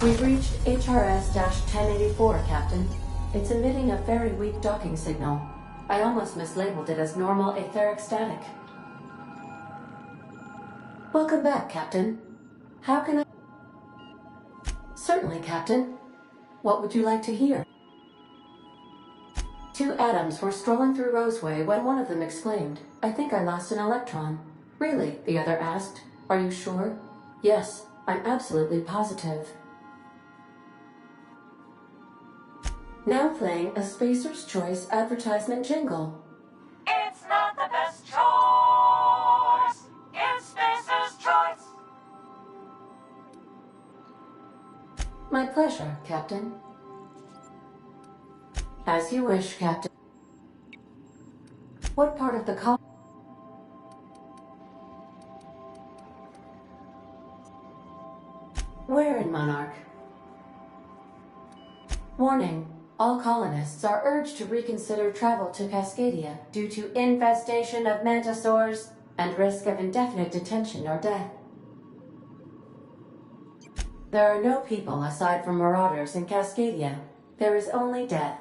We've reached HRS-1084, Captain. It's emitting a very weak docking signal. I almost mislabeled it as normal etheric static. Welcome back, Captain. How can I... Certainly, Captain. What would you like to hear? Two atoms were strolling through Roseway when one of them exclaimed, "I think I lost an electron." "Really?" the other asked. "Are you sure?" "Yes, I'm absolutely positive." Now playing a Spacer's Choice advertisement jingle. It's not the best choice. It's Spacer's Choice. My pleasure, Captain. As you wish, Captain. What part of the call? Where in Monarch? Warning. All colonists are urged to reconsider travel to Cascadia due to infestation of mantisaurs and risk of indefinite detention or death. There are no people aside from marauders in Cascadia. There is only death.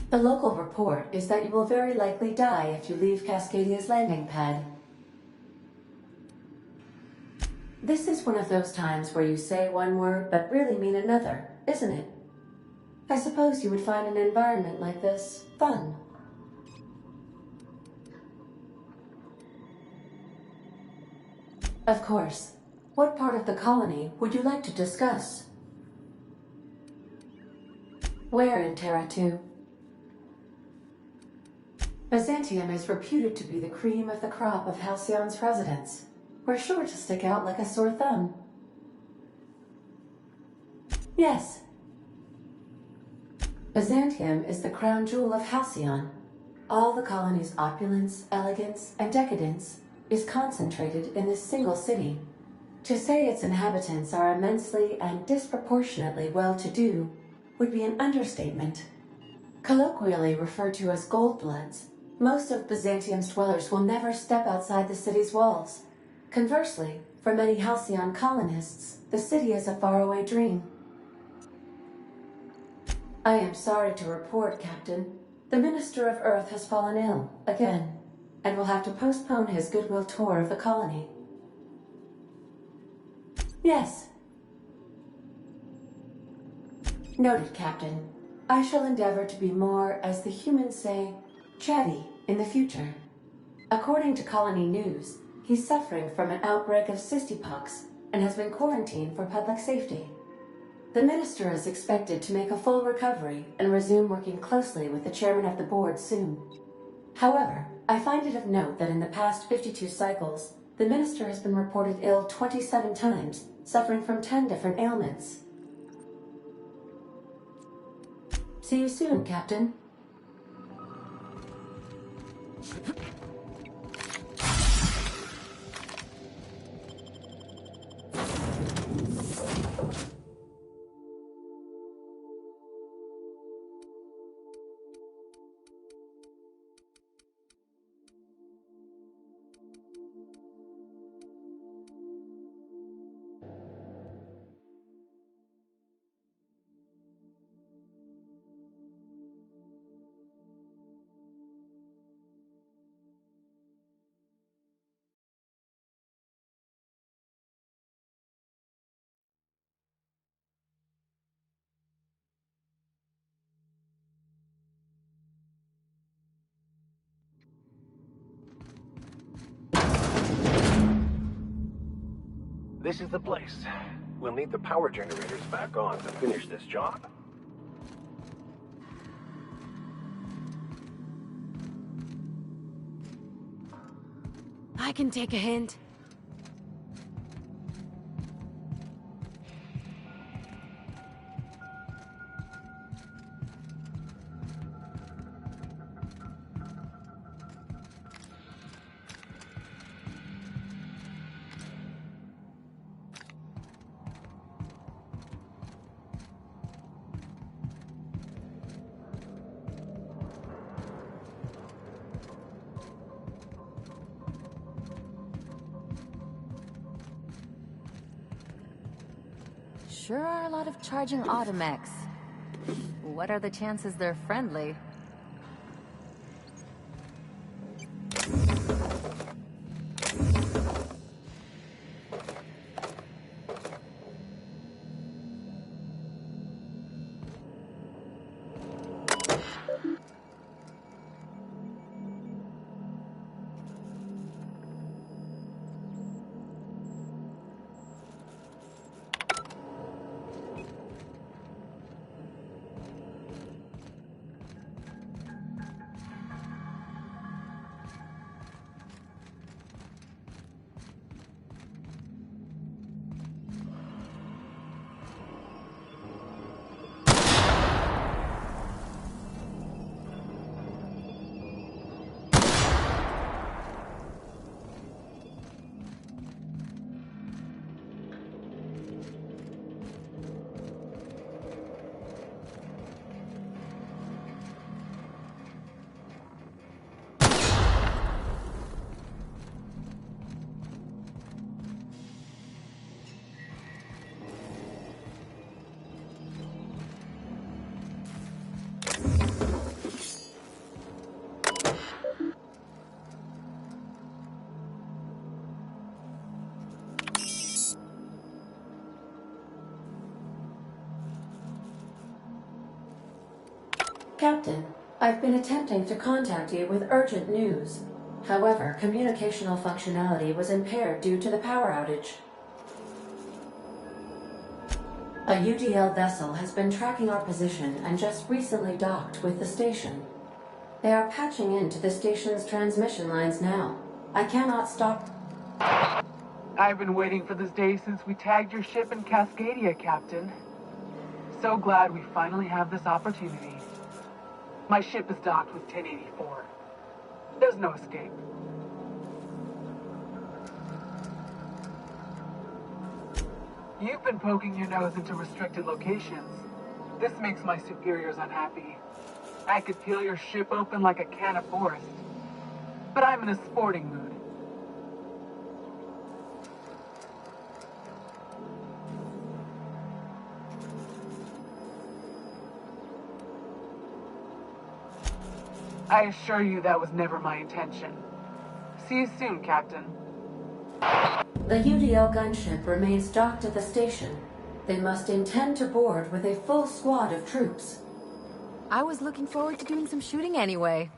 The local report is that you will very likely die if you leave Cascadia's landing pad. This is one of those times where you say one word but really mean another, isn't it? I suppose you would find an environment like this fun. Of course. What part of the colony would you like to discuss? Where in Terra 2? Byzantium is reputed to be the cream of the crop of Halcyon's residents. We're sure to stick out like a sore thumb. Yes. Byzantium is the crown jewel of Halcyon. All the colony's opulence, elegance, and decadence is concentrated in this single city. To say its inhabitants are immensely and disproportionately well-to-do would be an understatement. Colloquially referred to as gold-bloods, most of Byzantium's dwellers will never step outside the city's walls. Conversely, for many Halcyon colonists, the city is a faraway dream. I am sorry to report, Captain. The Minister of Earth has fallen ill, again, and will have to postpone his goodwill tour of the colony. Yes. Noted, Captain. I shall endeavor to be more, as the humans say, chatty in the future. According to Colony News, he's suffering from an outbreak of cystipox and has been quarantined for public safety. The Minister is expected to make a full recovery and resume working closely with the Chairman of the Board soon. However, I find it of note that in the past 52 cycles, the Minister has been reported ill 27 times, suffering from 10 different ailments. See you soon, Captain. This is the place. We'll need the power generators back on to finish this job. I can take a hint. sure are a lot of charging automechs. What are the chances they're friendly? Captain, I've been attempting to contact you with urgent news. However, communicational functionality was impaired due to the power outage. A UDL vessel has been tracking our position and just recently docked with the station. They are patching into the station's transmission lines now. I cannot stop. I've been waiting for this day since we tagged your ship in Cascadia, Captain. So glad we finally have this opportunity. My ship is docked with 1084. There's no escape. You've been poking your nose into restricted locations. This makes my superiors unhappy. I could peel your ship open like a can of forest. But I'm in a sporting mood. I assure you that was never my intention. See you soon, Captain. The UDL gunship remains docked at the station. They must intend to board with a full squad of troops. I was looking forward to doing some shooting anyway.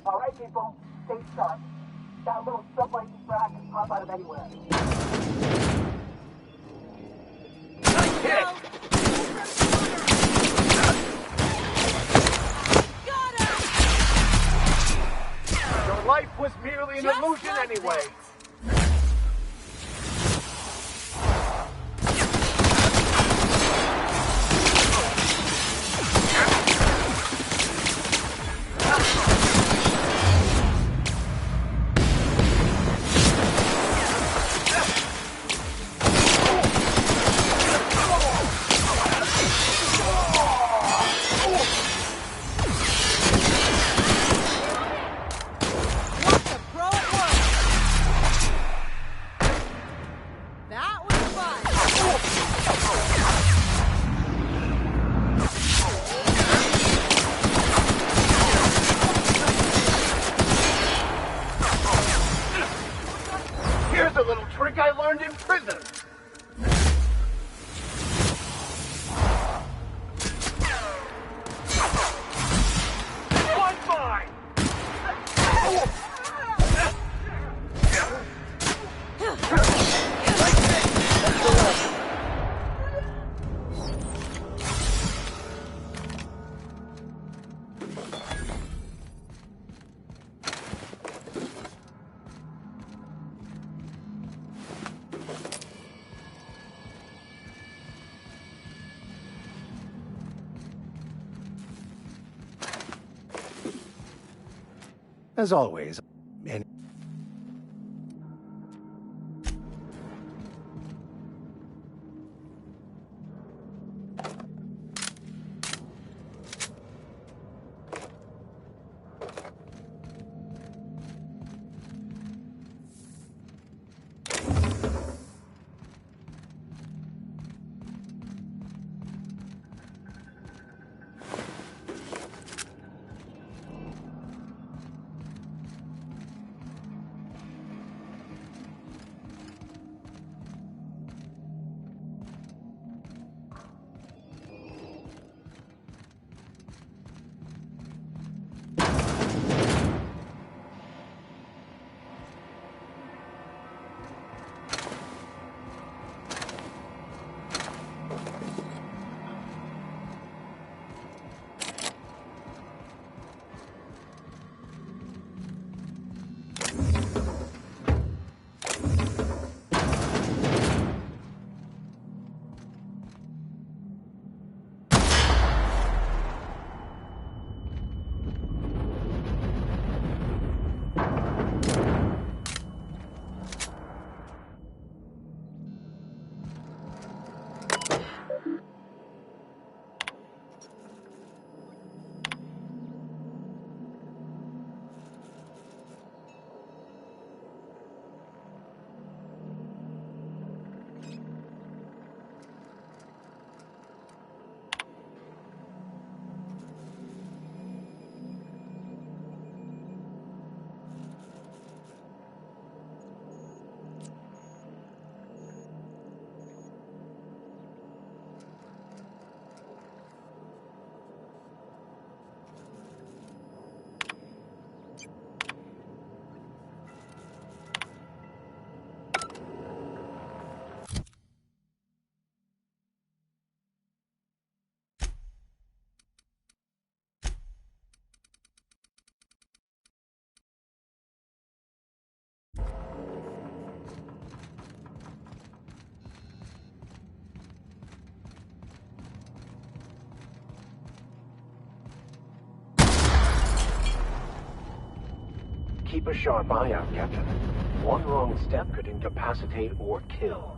All right, people, stay sharp. That little subway frack can pop out of anywhere. Nice hit! Your life was merely an illusion anyway. learned in prison. One mine! As always, and keep a sharp eye out, Captain. One wrong step could incapacitate or kill.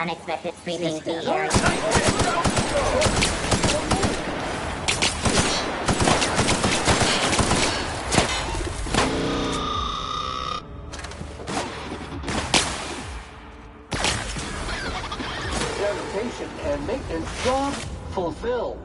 unexpected sweeping sea air. Sanitation and maintenance job fulfilled.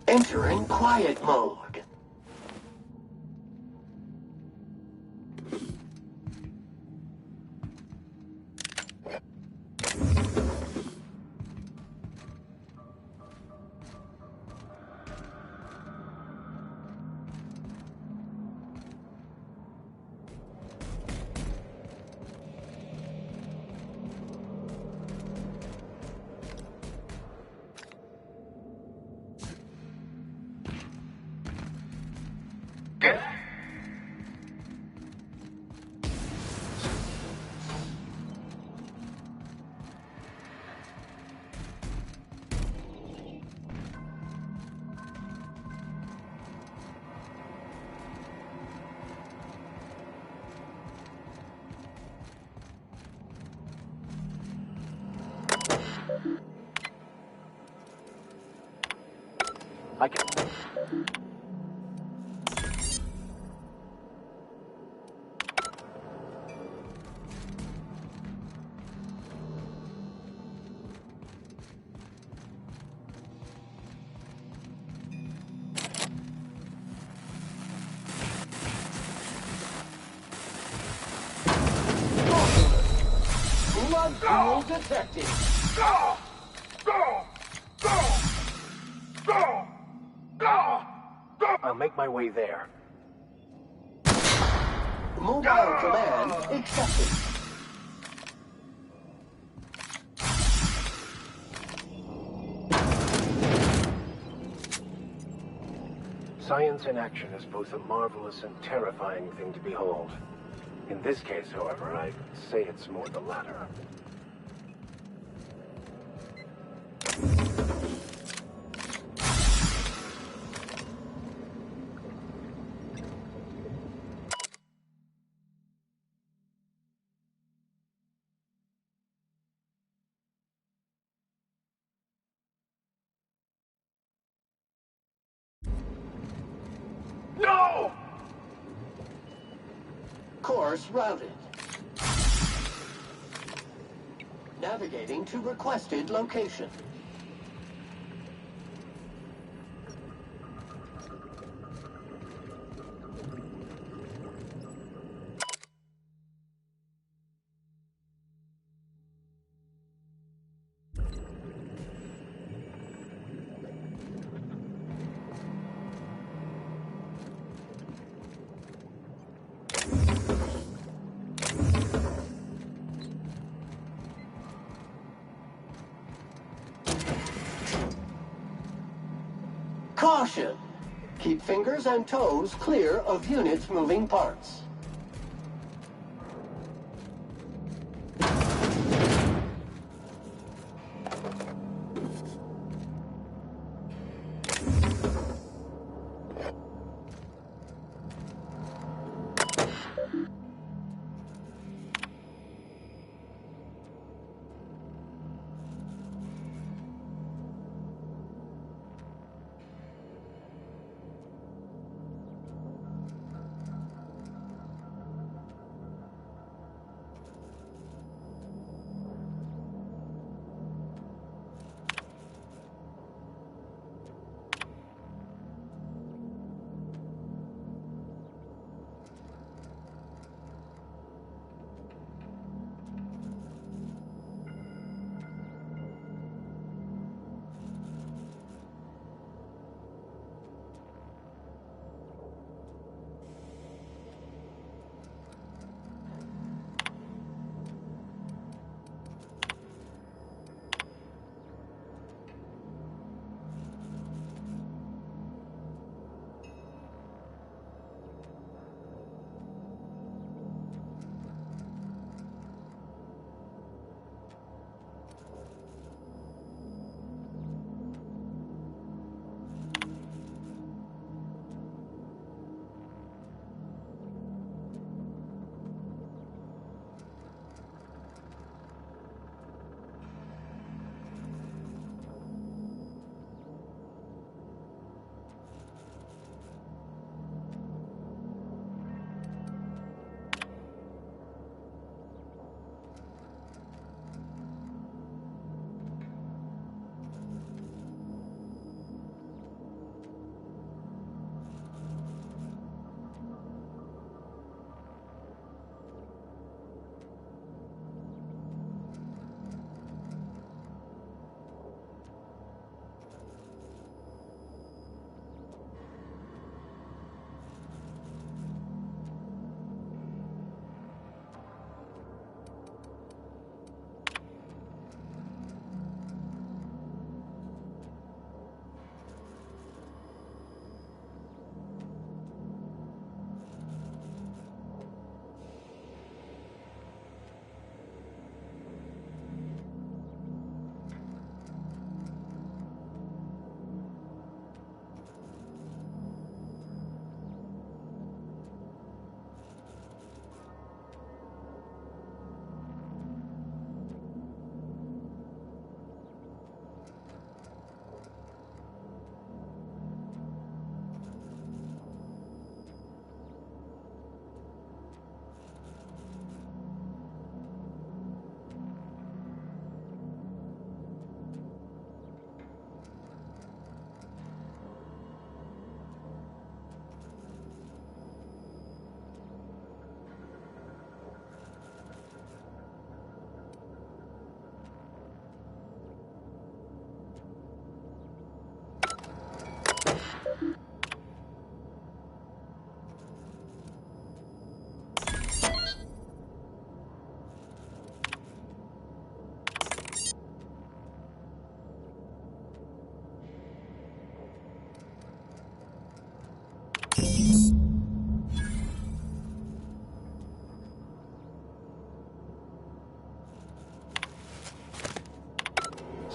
Entering quiet mode. I can... Blood pool detected. I'll make my way there. Mobile command accepted. Science in action is both a marvelous and terrifying thing to behold. In this case, however, I'd say it's more the latter. No! Course routed. Navigating to requested location. Caution! Keep fingers and toes clear of units' moving parts.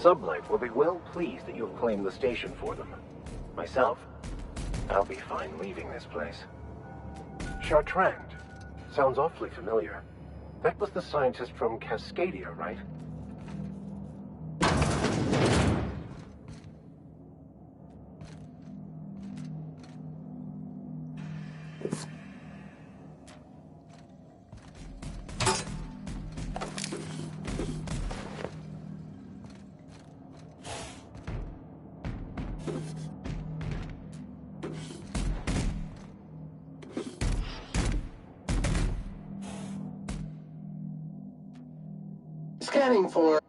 Sublight will be well pleased that you have claimed the station for them. Myself, I'll be fine leaving this place. Chartrand. Sounds awfully familiar. That was the scientist from Cascadia, right? Scanning for...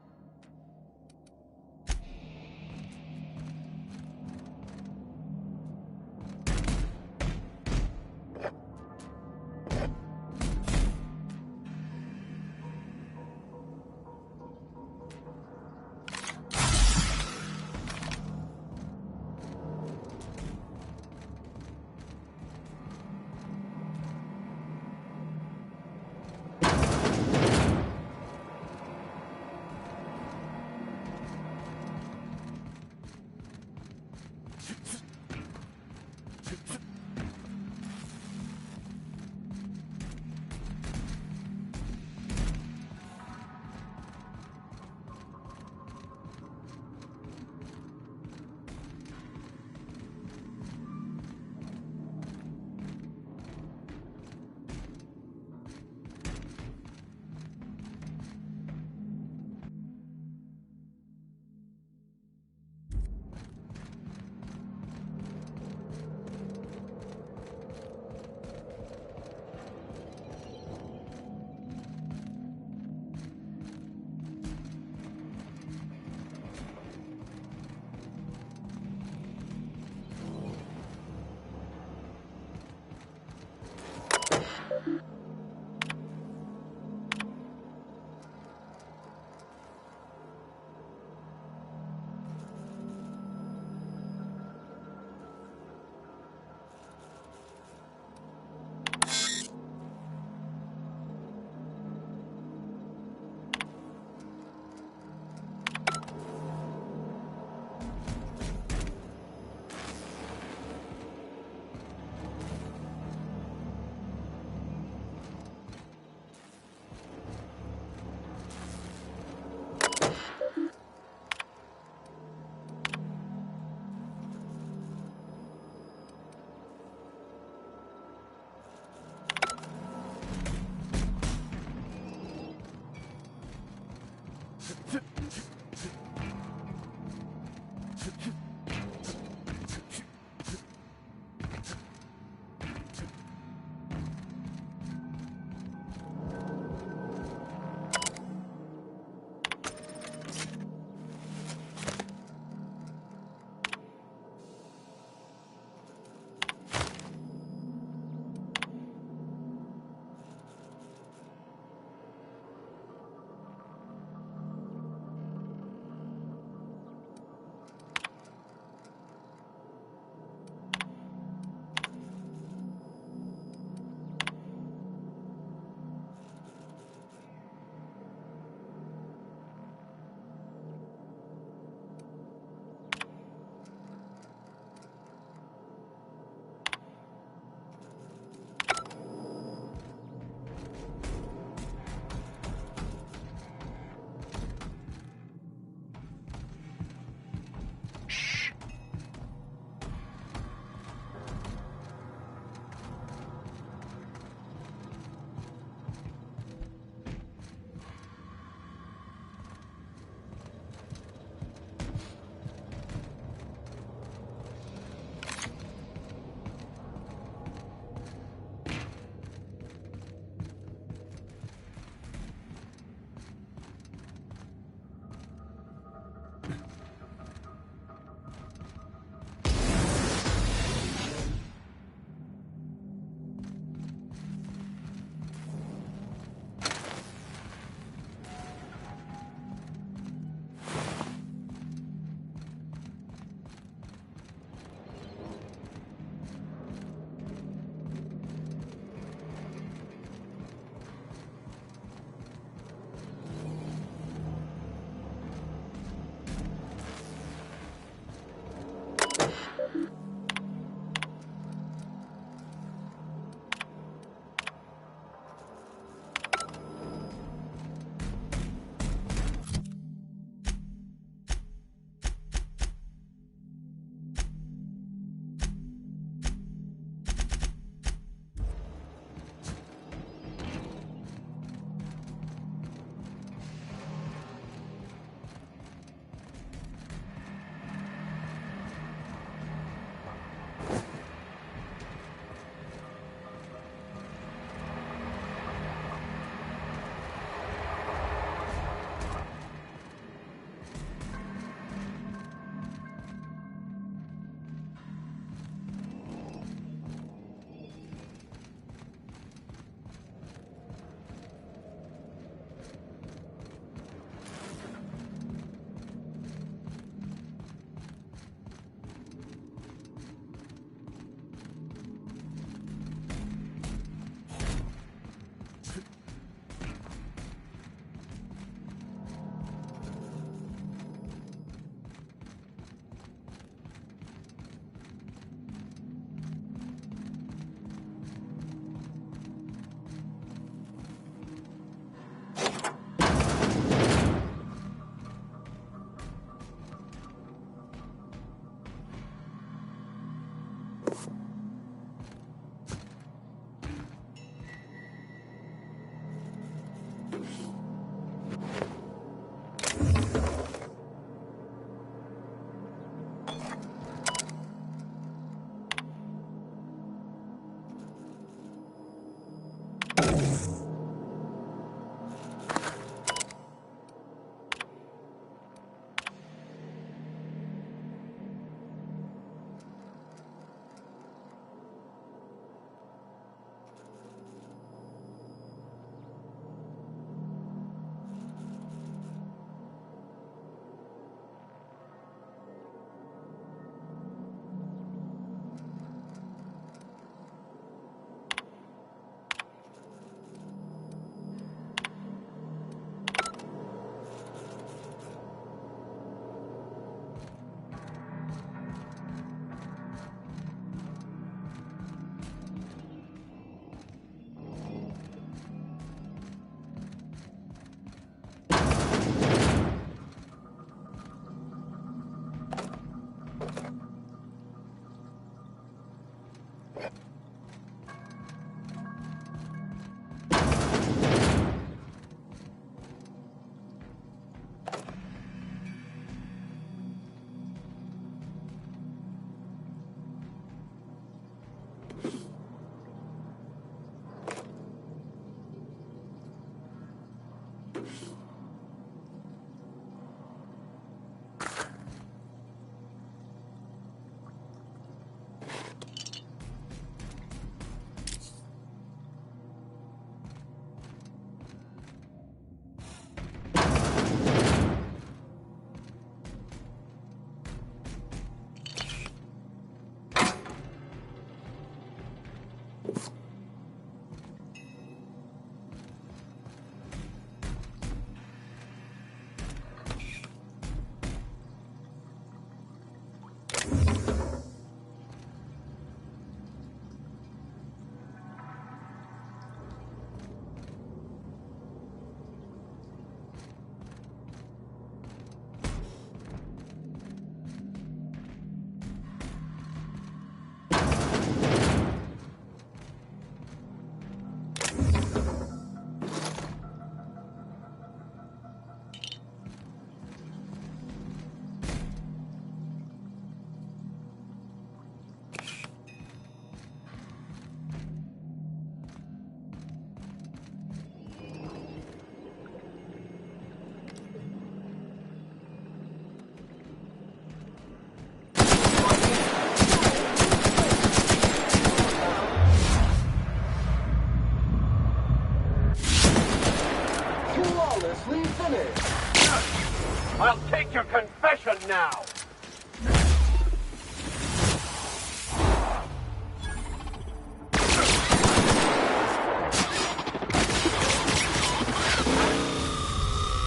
I'll take your confession now!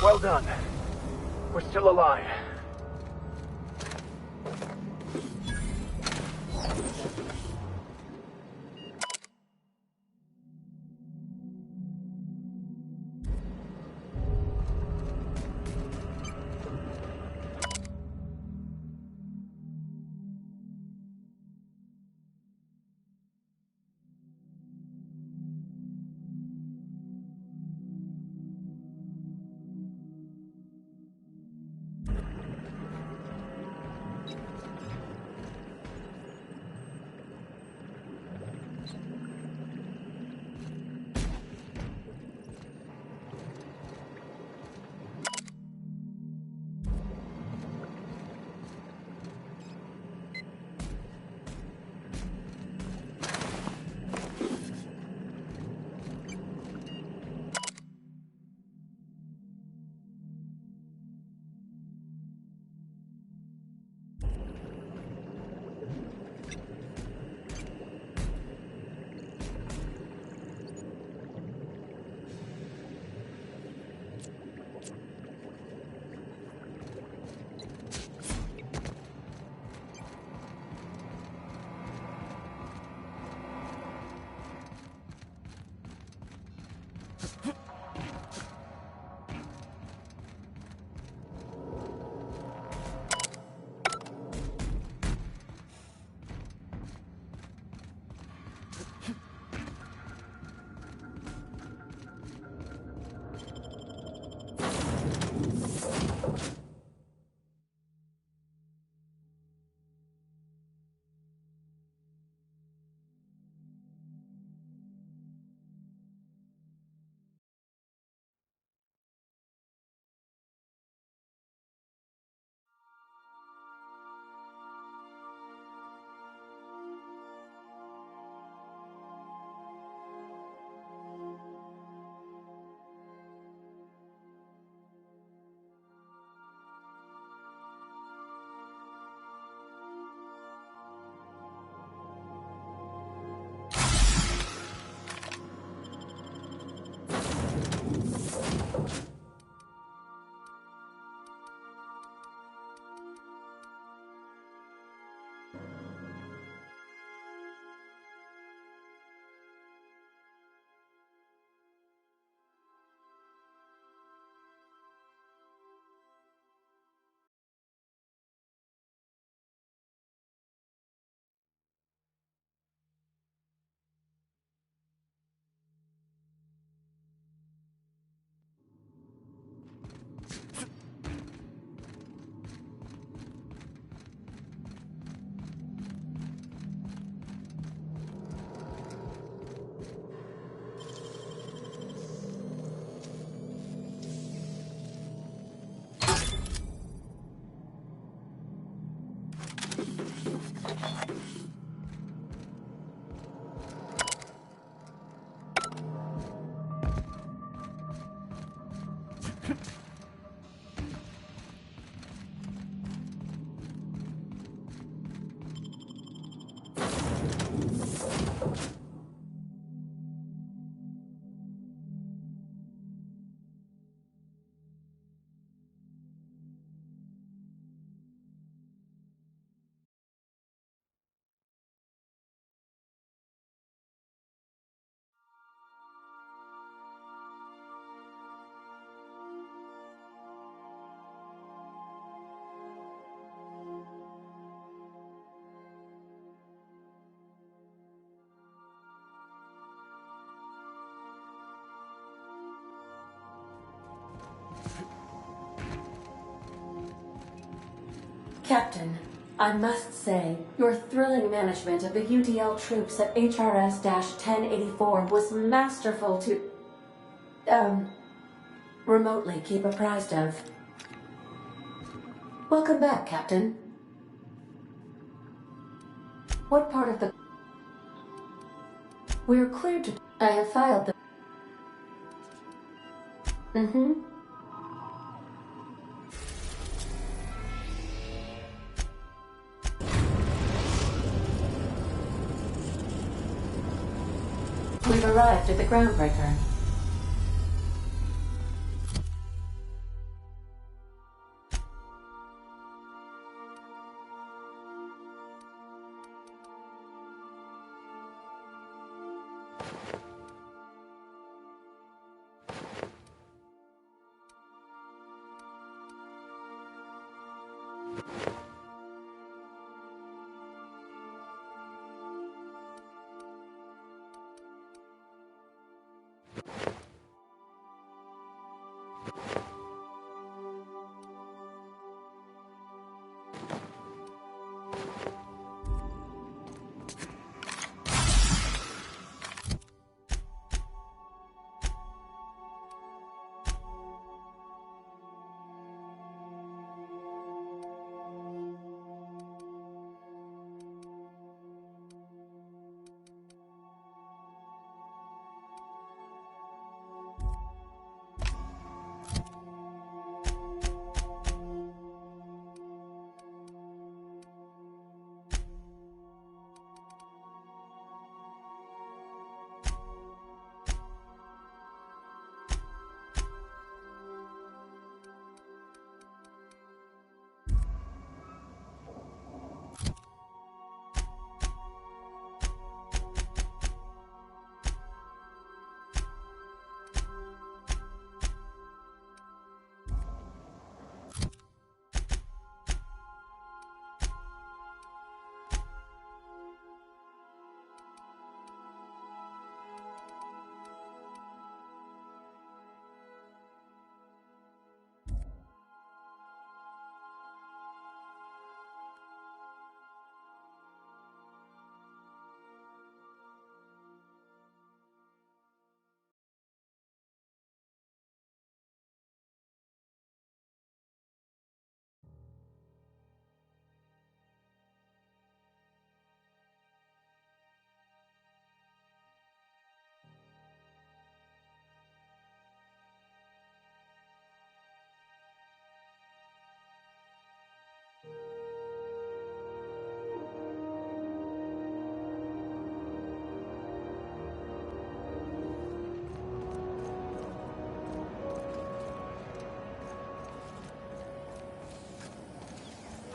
Well done. We're still alive. Captain, I must say, your thrilling management of the UDL troops at HRS-1084 was masterful to, remotely keep apprised of. Welcome back, Captain. What part of the... We're clear to... I have filed the... We've arrived at the groundbreaker.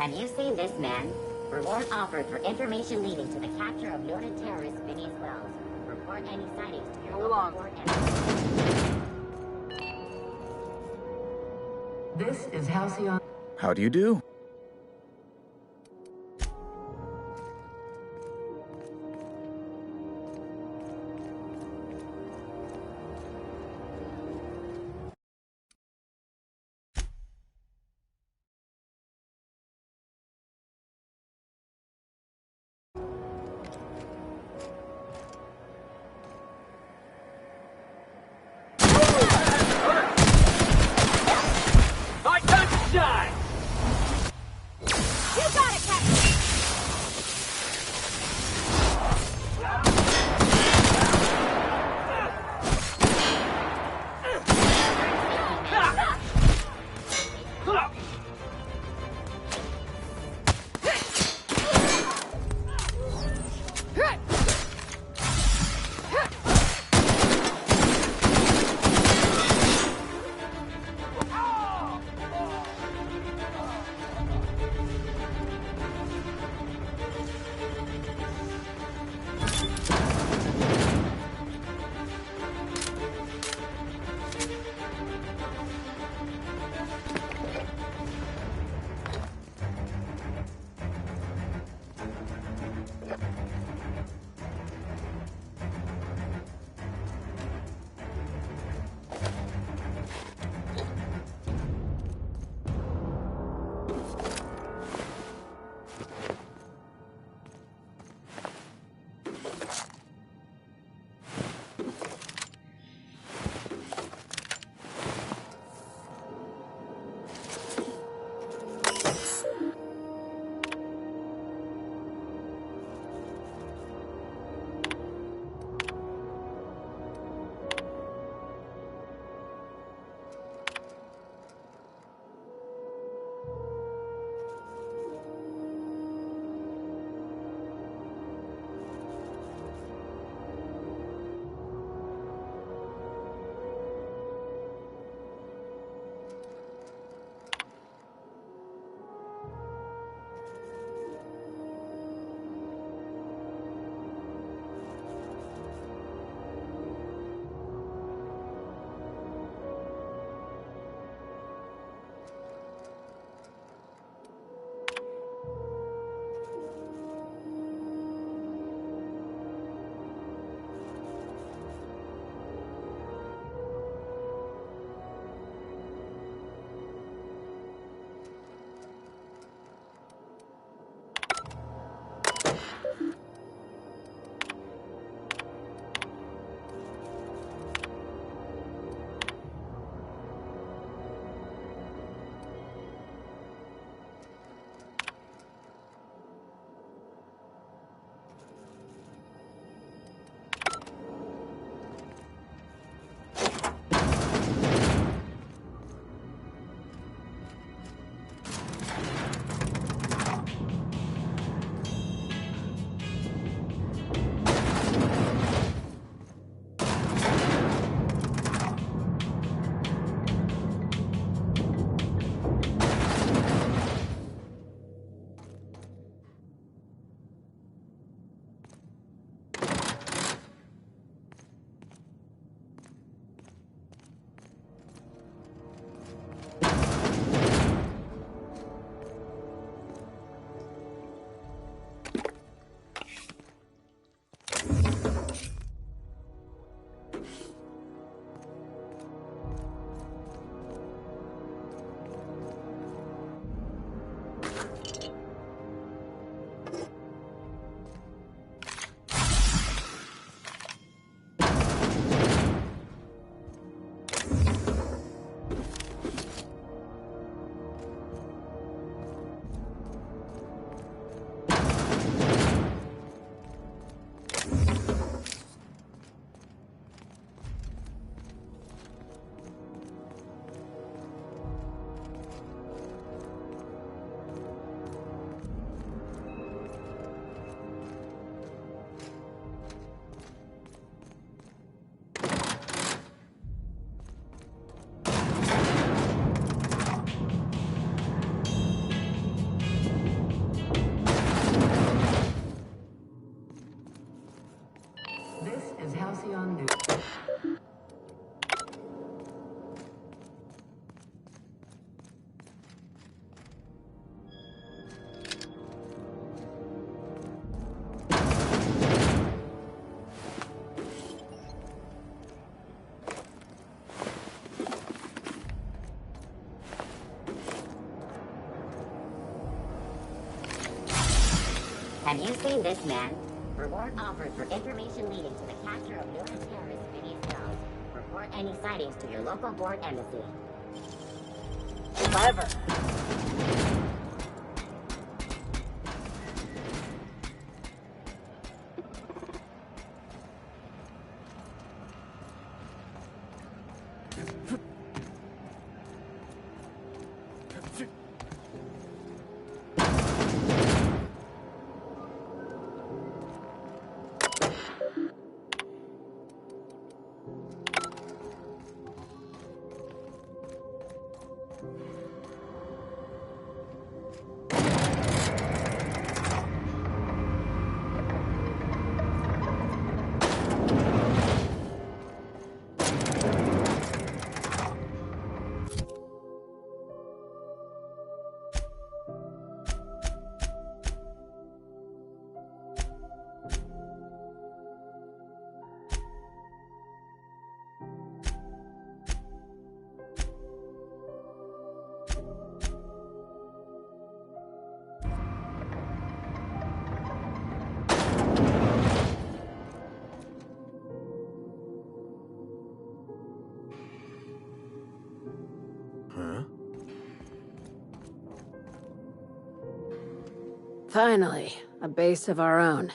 Have you seen this man? Reward offered for information leading to the capture of noted terrorist Phineas Wells. Report any sightings to your Hold on. local court and... This is Halcyon. How do you do? My time to shine! is Halcyon News. Have you seen this man? Reward offered for information leading to the capture of lunar terrorist Phineas Wells. Report any sightings to your local board embassy. Clever. Finally, a base of our own.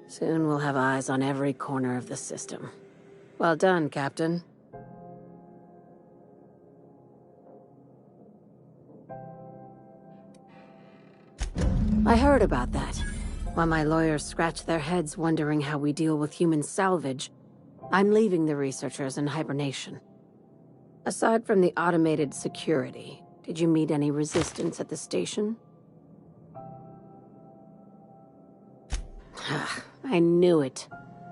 Soon we'll have eyes on every corner of the system. Well done, Captain. I heard about that. While my lawyers scratch their heads wondering how we deal with human salvage, I'm leaving the researchers in hibernation. Aside from the automated security, did you meet any resistance at the station? I knew it.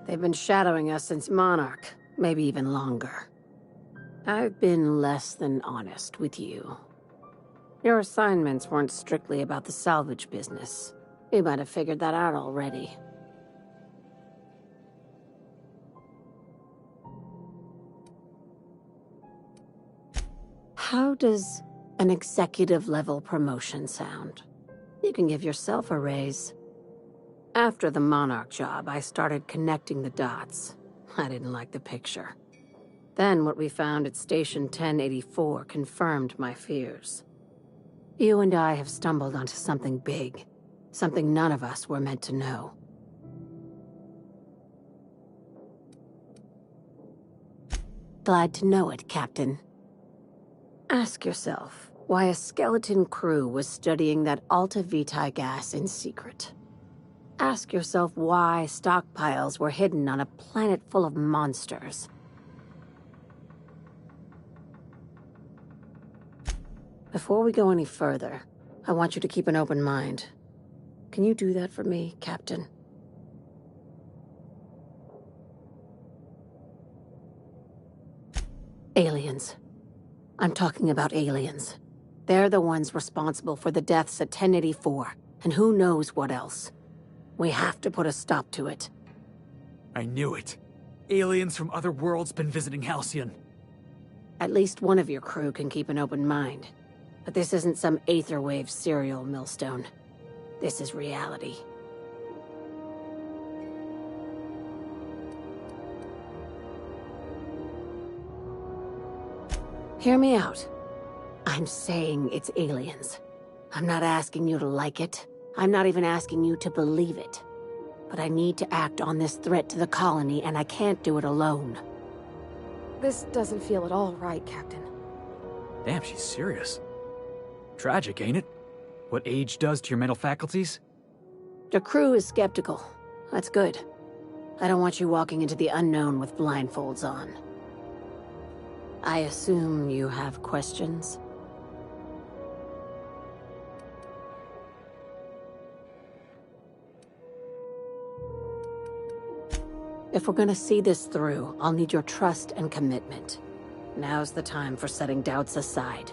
They've been shadowing us since Monarch, maybe even longer. I've been less than honest with you. Your assignments weren't strictly about the salvage business. You might have figured that out already. How does an executive-level promotion sound? You can give yourself a raise. After the Monarch job, I started connecting the dots. I didn't like the picture. Then what we found at Station 1084 confirmed my fears. You and I have stumbled onto something big. Something none of us were meant to know. Glad to know it, Captain. Ask yourself why a skeleton crew was studying that Alta Vitae gas in secret. Ask yourself why stockpiles were hidden on a planet full of monsters. Before we go any further, I want you to keep an open mind. Can you do that for me, Captain? Aliens. I'm talking about aliens. They're the ones responsible for the deaths at 1084, and who knows what else. We have to put a stop to it. I knew it. Aliens from other worlds been visiting Halcyon. At least one of your crew can keep an open mind. But this isn't some Aetherwave serial millstone. This is reality. Hear me out. I'm saying it's aliens. I'm not asking you to like it. I'm not even asking you to believe it. But I need to act on this threat to the colony, and I can't do it alone. This doesn't feel at all right, Captain. Damn, she's serious. Tragic, ain't it? What age does to your mental faculties? Your crew is skeptical. That's good. I don't want you walking into the unknown with blindfolds on. I assume you have questions? If we're gonna see this through, I'll need your trust and commitment. Now's the time for setting doubts aside.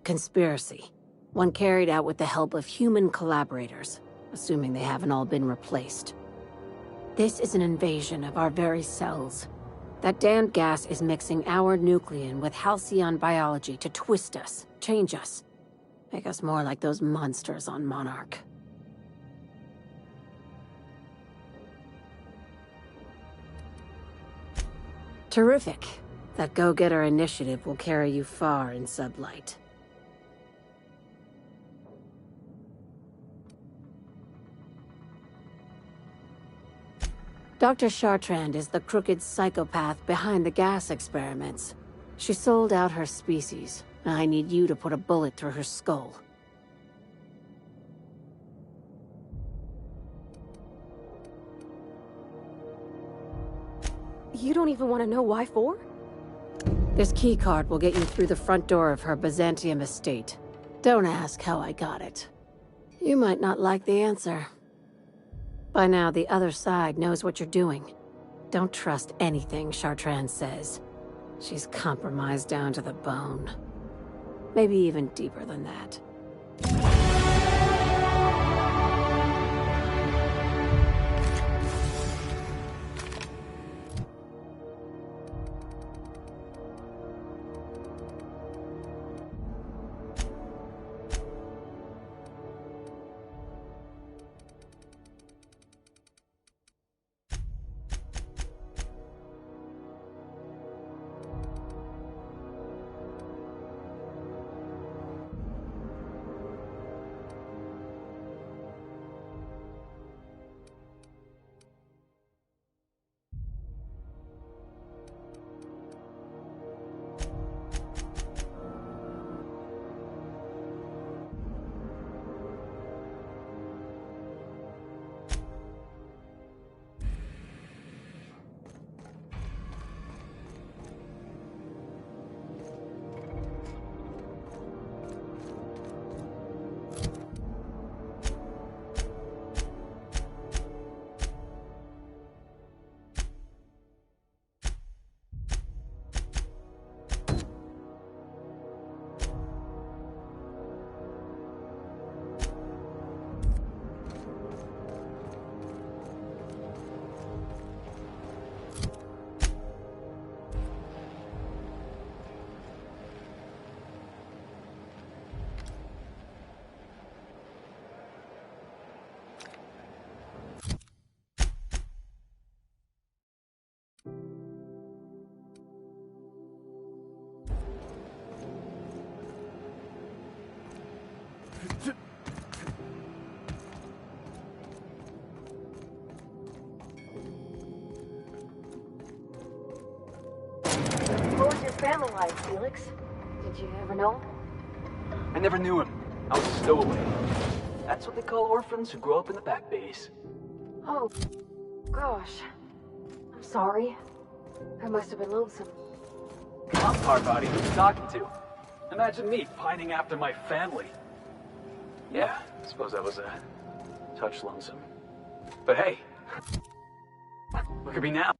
Conspiracy. One carried out with the help of human collaborators, assuming they haven't all been replaced. This is an invasion of our very cells. That damned gas is mixing our nucleon with halcyon biology to twist us, change us, make us more like those monsters on Monarch. Terrific. That go-getter initiative will carry you far in Sublight. Dr. Chartrand is the crooked psychopath behind the gas experiments. She sold out her species, and I need you to put a bullet through her skull. You don't even want to know why for? This keycard will get you through the front door of her Byzantium estate. Don't ask how I got it. You might not like the answer. By now, the other side knows what you're doing. Don't trust anything Chartrand says. She's compromised down to the bone. Maybe even deeper than that. What was your family like, Felix? Did you ever know him? I never knew him. I was a stowaway. That's what they call orphans who grow up in the back bays. Oh, gosh. I'm sorry. I must have been lonesome. Come on, Parvati, who you talking to? Imagine me pining after my family. Yeah, I suppose I was a touch lonesome. But hey, look at me now.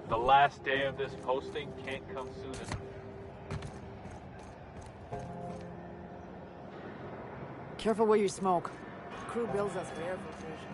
The last day of this posting can't come soon enough. Careful where you smoke. The crew bills us for air filtration.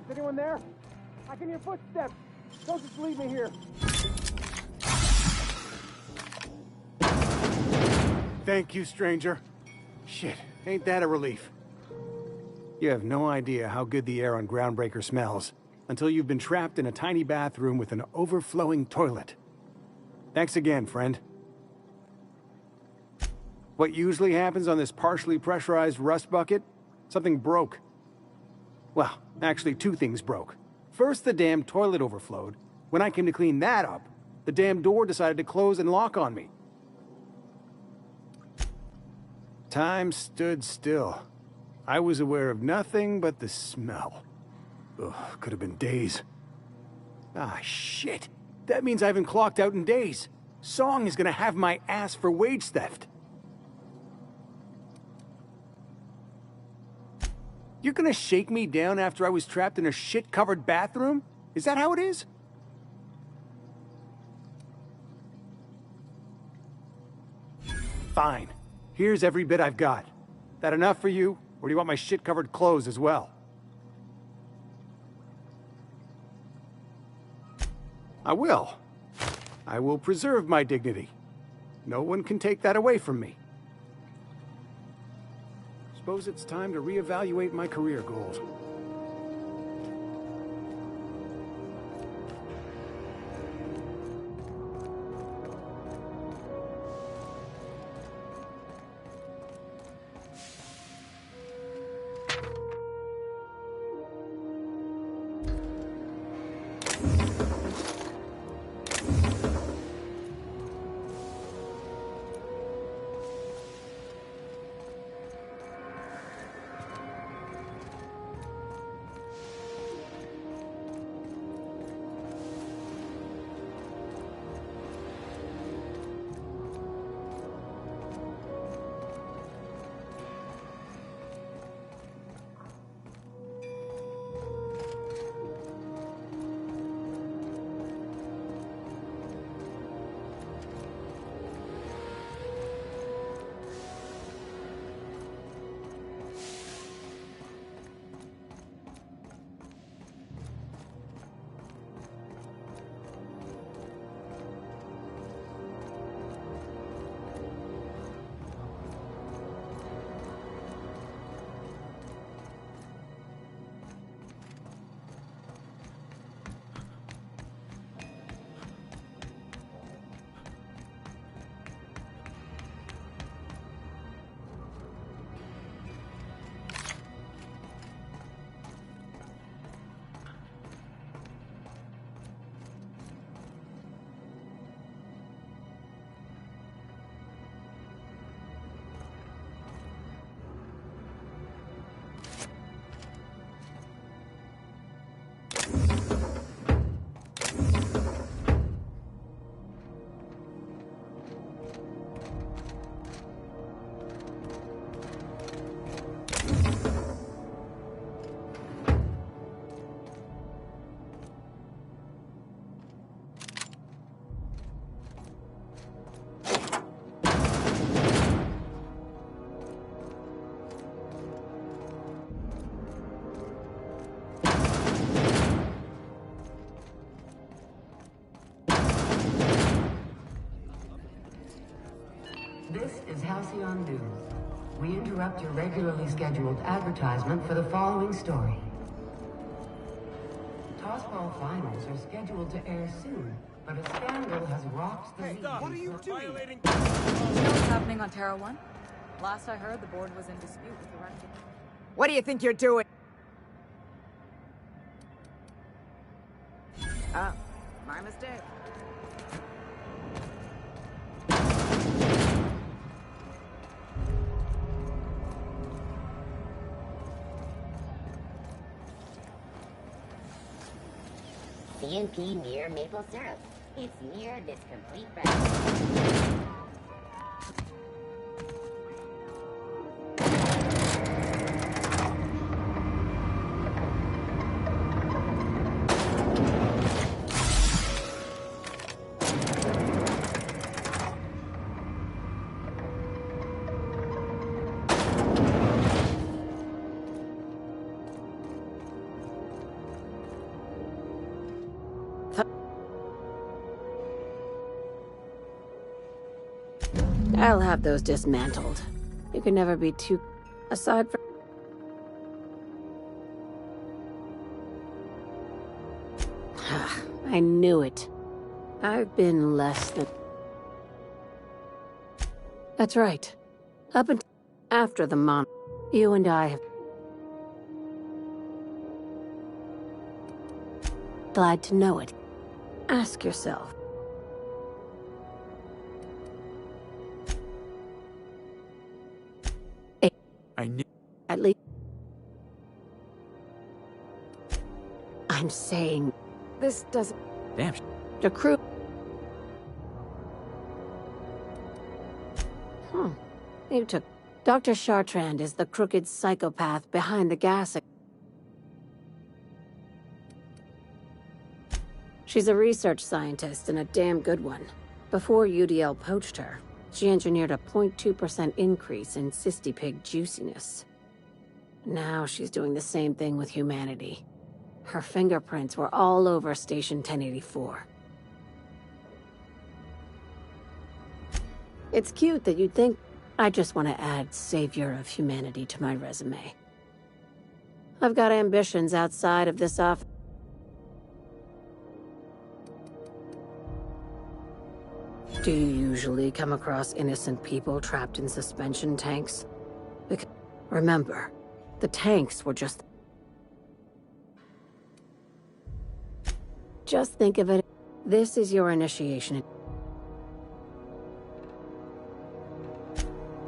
Anyone there? I can hear footsteps. Don't just leave me here. Thank you, stranger. Shit, ain't that a relief? You have no idea how good the air on Groundbreaker smells until you've been trapped in a tiny bathroom with an overflowing toilet. Thanks again, friend. What usually happens on this partially pressurized rust bucket? Something broke. Well, actually two things broke. First, the damn toilet overflowed. When I came to clean that up, the damn door decided to close and lock on me. Time stood still. I was aware of nothing but the smell. Ugh, could have been days. Ah, shit. That means I haven't clocked out in days. Song is gonna have my ass for wage theft. You're gonna shake me down after I was trapped in a shit-covered bathroom? Is that how it is? Fine. Here's every bit I've got. That enough for you, or do you want my shit-covered clothes as well? I will. I will preserve my dignity. No one can take that away from me. Suppose it's time to reevaluate my career goals. This is Halcyon News. We interrupt your regularly scheduled advertisement for the following story. Tossball finals are scheduled to air soon, but a scandal has rocked the league. Stop. What are you doing? You know what's happening on Terra 1? Last I heard, the board was in dispute with the ranking. What do you think you're doing? Ah, my mistake. CNP near maple syrup. It's near this complete breakfast. I'll have those dismantled. You can never be too... Aside from... I knew it. I've been less than... That's right. Up until after the you and I have... Glad to know it. Ask yourself. I knew. At least... I'm saying... This doesn't... Damn. The crew... You took... Dr. Chartrand is the crooked psychopath behind the gas... She's a research scientist and a damn good one. Before UDL poached her, she engineered a 0.2% increase in cystipig juiciness. Now she's doing the same thing with humanity. Her fingerprints were all over Station 1084. It's cute that you'd think I just want to add Savior of Humanity to my resume. I've got ambitions outside of this office. Do you usually come across innocent people trapped in suspension tanks? Because, remember, the tanks were just... Just think of it. This is your initiation.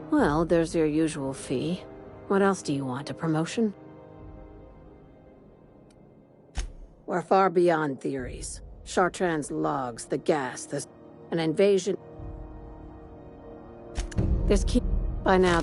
Well, there's your usual fee. What else do you want? A promotion? We're far beyond theories. Chartrand's logs, the gas, an invasion. There's key by now.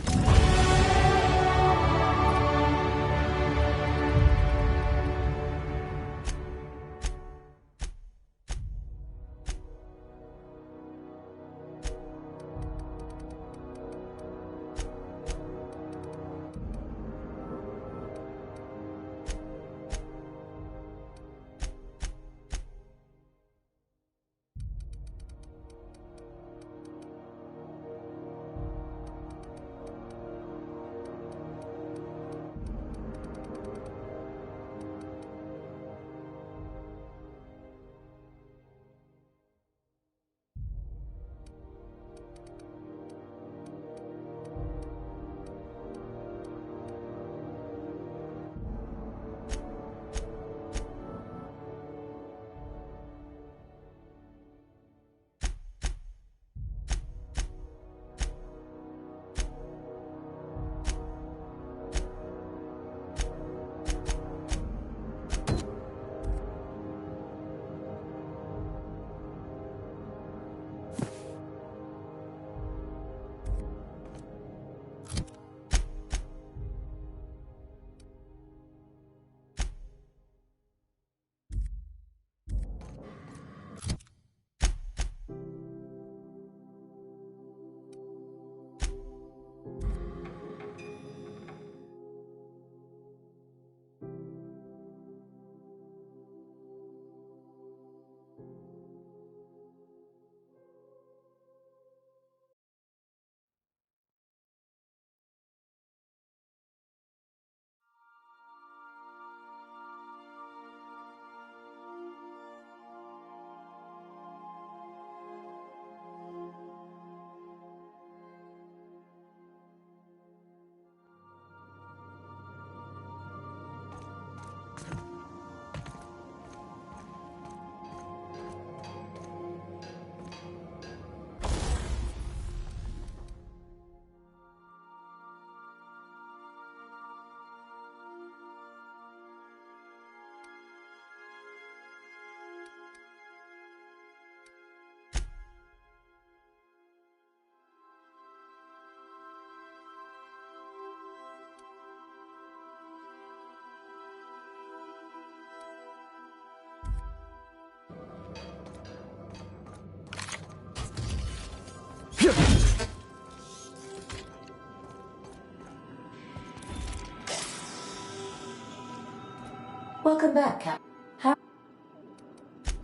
Welcome back, Cap.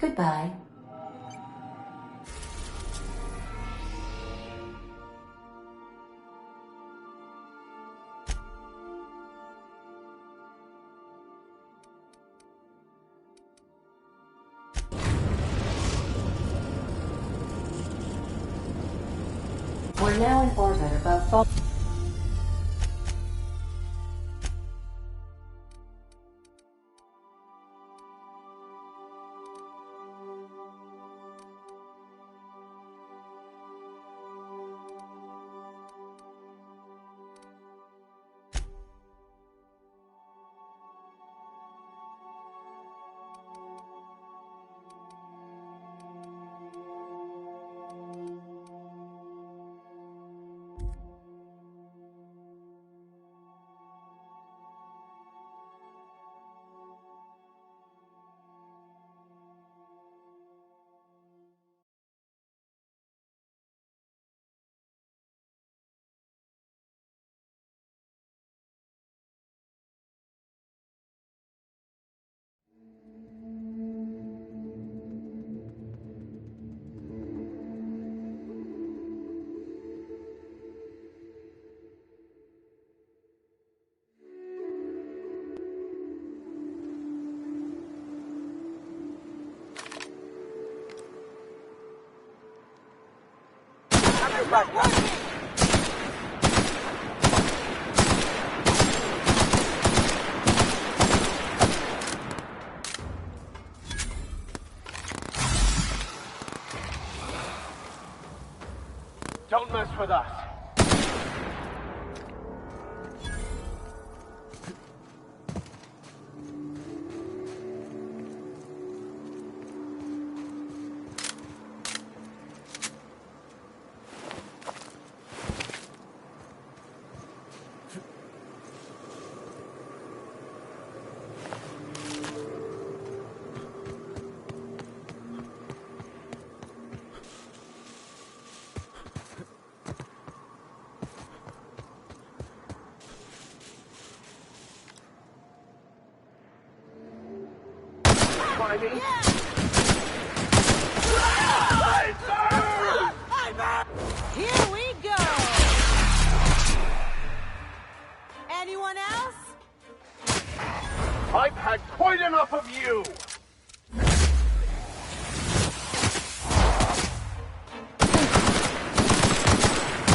Goodbye. We're now in orbit above Fall. Don't mess with us. Here we go! Anyone else? I've had quite enough of you!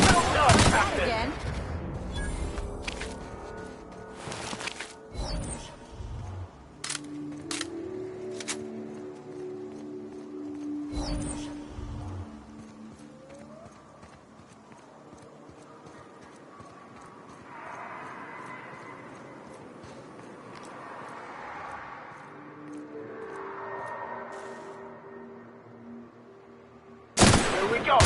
Well done, Captain! Again? Here we go!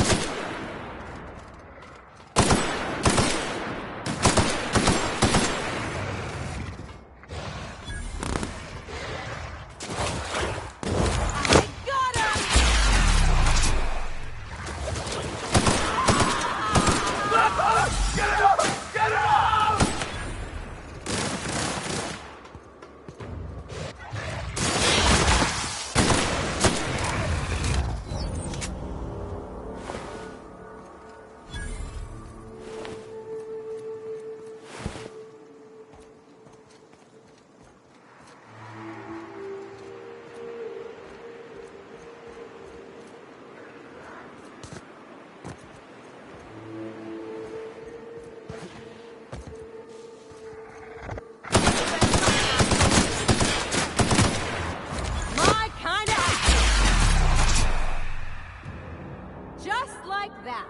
Just like that.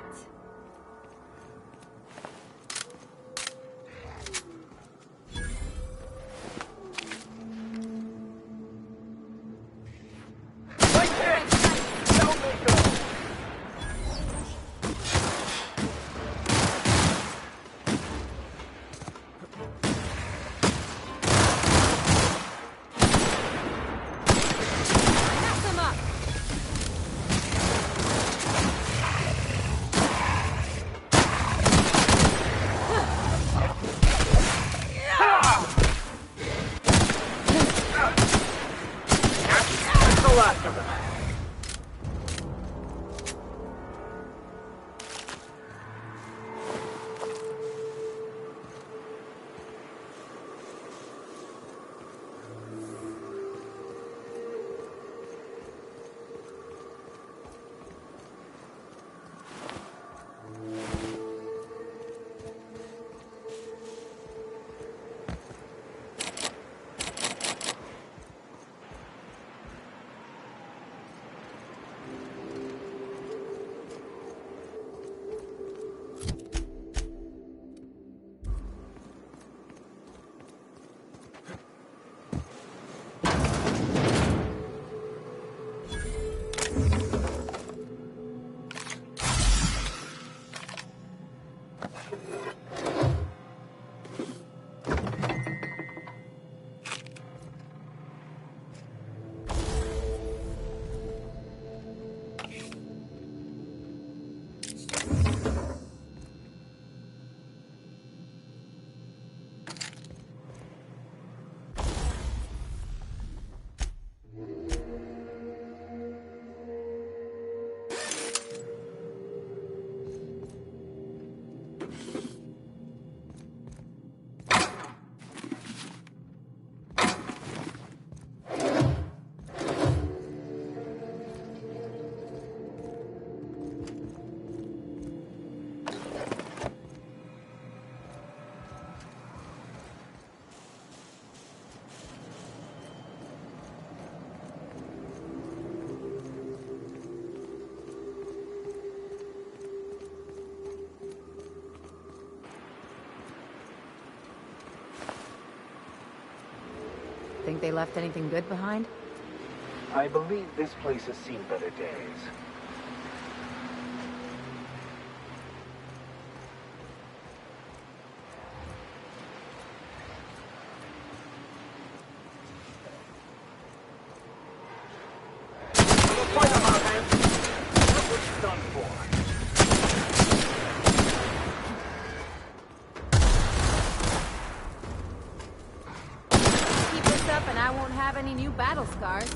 Think they left anything good behind? I believe this place has seen better days. Keep this up and I won't have any new battle scars.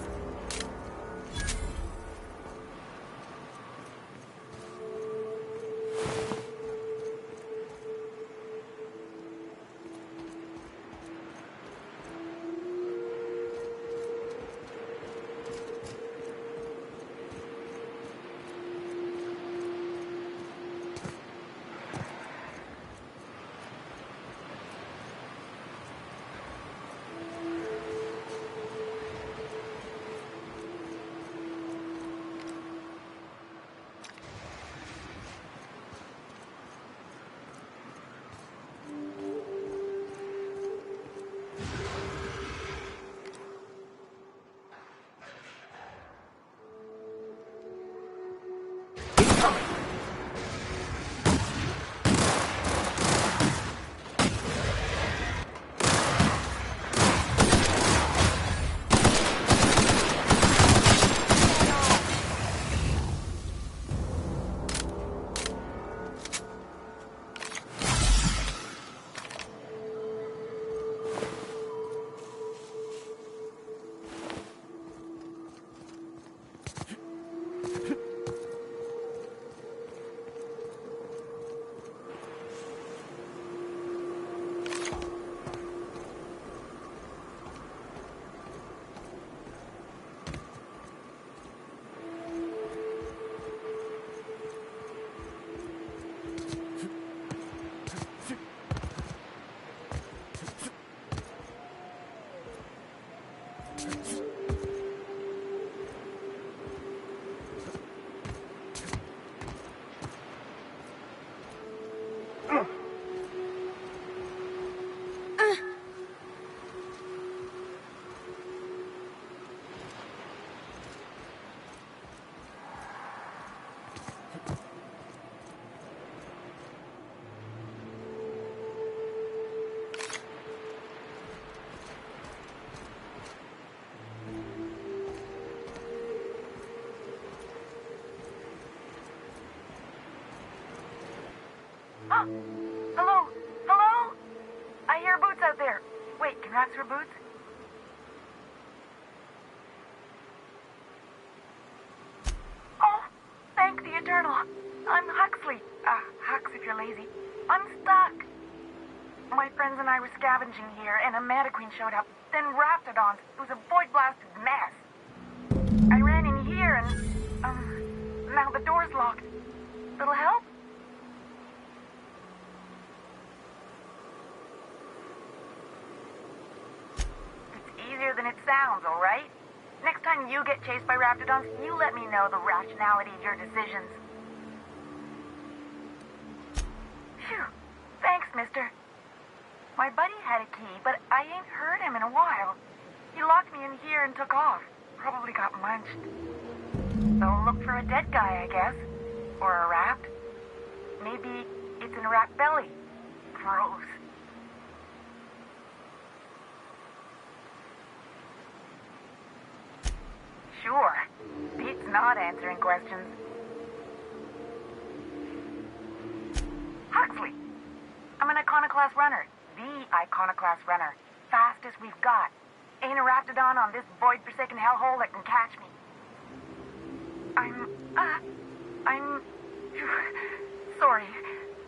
Hello? Hello? I hear boots out there. Wait, can rats hear boots? Oh, thank the Eternal. I'm Huxley. Hux if you're lazy. I'm stuck. My friends and I were scavenging here, and a Meta Queen showed up. Then Raptidons. It was a void-blasted mess. I ran in here, and, now the door's locked. Little help? Easier than it sounds, all right? Next time you get chased by Raptidons, you let me know the rationality of your decisions. Phew. Thanks, mister. My buddy had a key, but I ain't heard him in a while. He locked me in here and took off. Probably got munched. So look for a dead guy, I guess. Or a rat. Maybe it's in a rat belly. Gross. Sure. Pete's not answering questions. Huxley. I'm an Iconoclast runner. The Iconoclast runner. Fastest we've got. Ain't a Raptidon on this void-forsaken hellhole that can catch me. I'm sorry.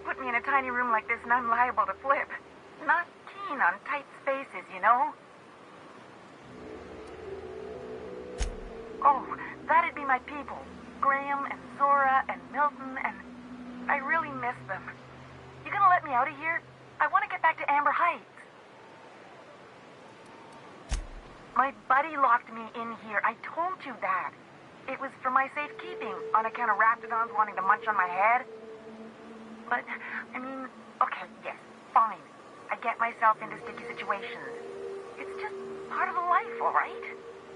Put me in a tiny room like this and I'm liable to flip. Not keen on tight spaces, you know? Oh, that'd be my people. Graham and Zora and Milton and... I really miss them. You gonna let me out of here? I want to get back to Amber Heights. My buddy locked me in here. I told you that. It was for my safekeeping, on account of Raptidons wanting to munch on my head. But, I mean, okay, yes, fine. I get myself into sticky situations. It's just part of the life, all right?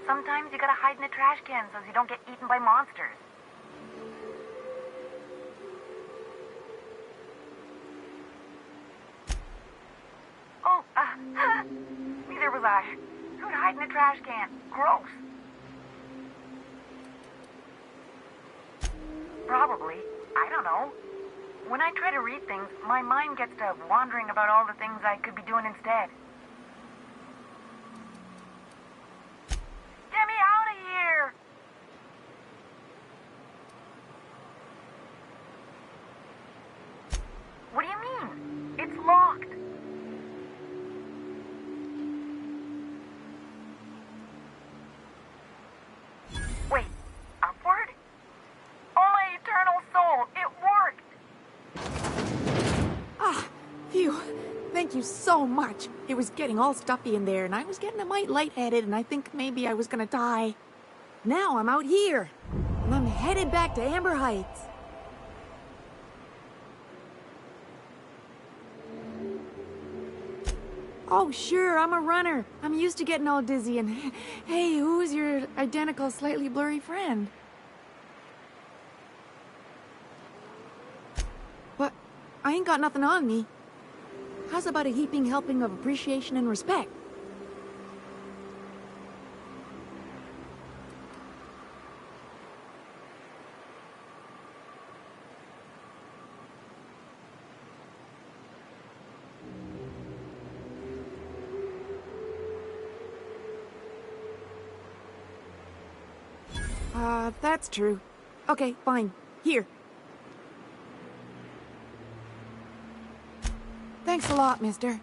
Sometimes you gotta hide in the trash can so you don't get eaten by monsters. Oh, neither was I. Who'd hide in a trash can? Gross. Probably. I don't know. When I try to read things, my mind gets to wandering about all the things I could be doing instead. Get me out of here! What do you mean? It's locked. Wait, upward? Oh, my eternal soul, it worked! Ah, phew. Thank you so much. It was getting all stuffy in there, and I was getting a mite lightheaded, and I think maybe I was gonna die. Now I'm out here, and I'm headed back to Amber Heights. Oh, sure, I'm a runner. I'm used to getting all dizzy, and hey, who's your identical, slightly blurry friend? What? I ain't got nothing on me. How's about a heaping helping of appreciation and respect? That's true. Okay, fine. Here. Thanks a lot, mister.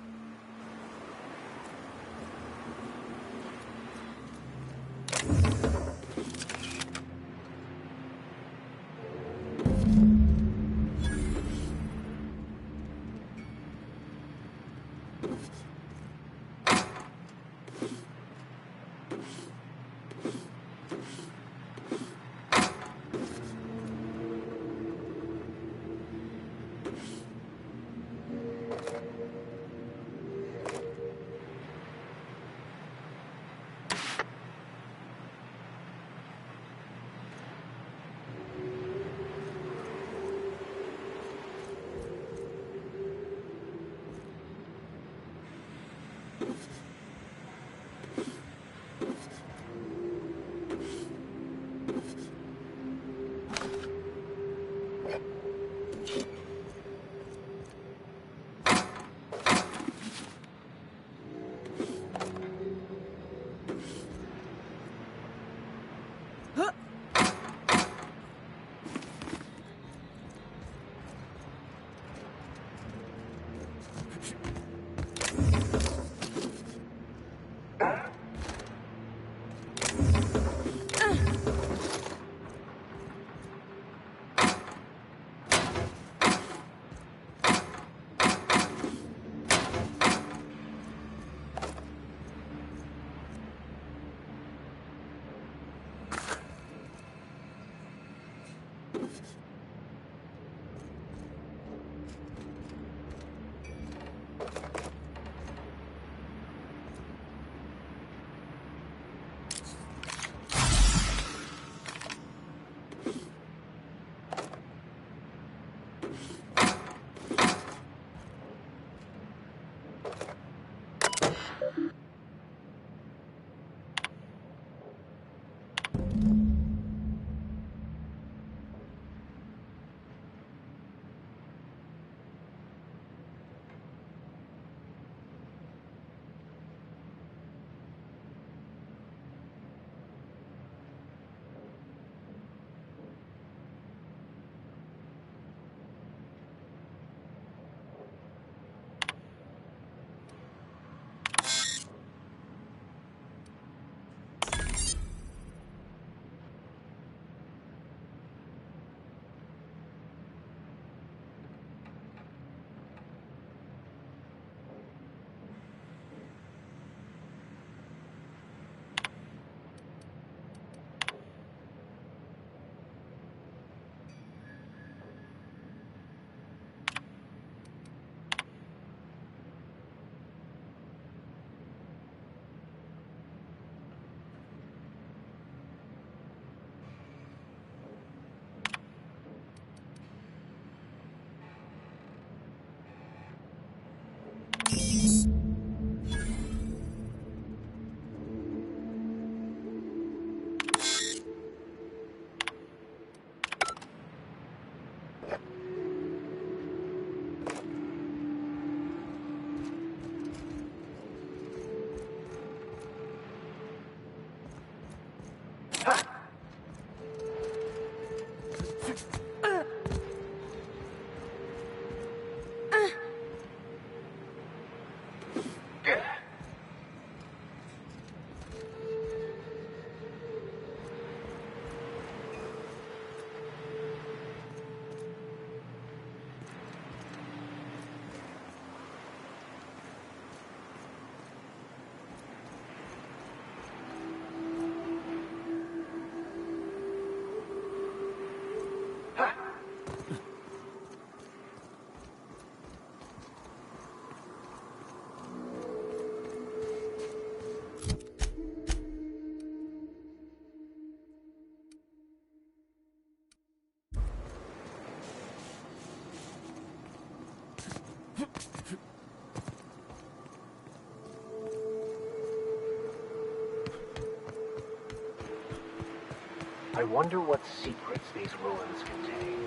I wonder what secrets these ruins contain.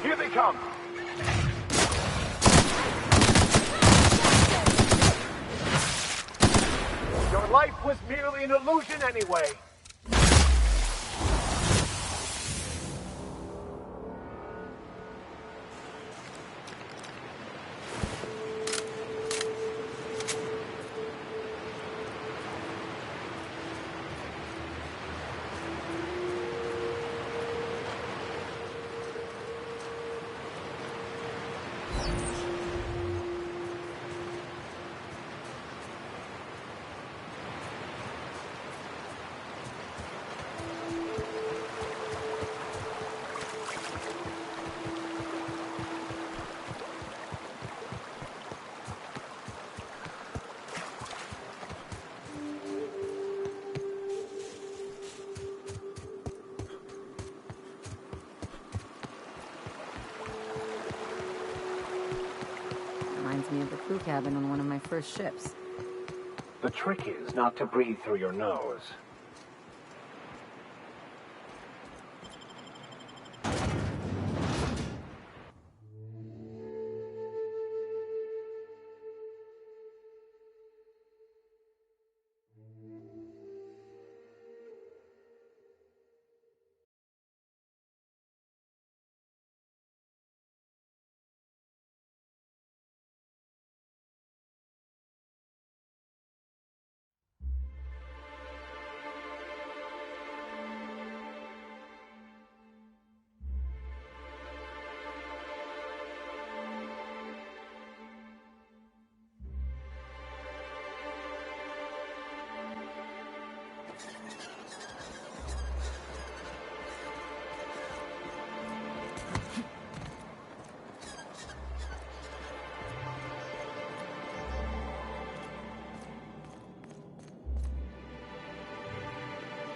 Here they come! Your life was merely an illusion anyway. Reminds me of the crew cabin on one of my first ships. The trick is not to breathe through your nose.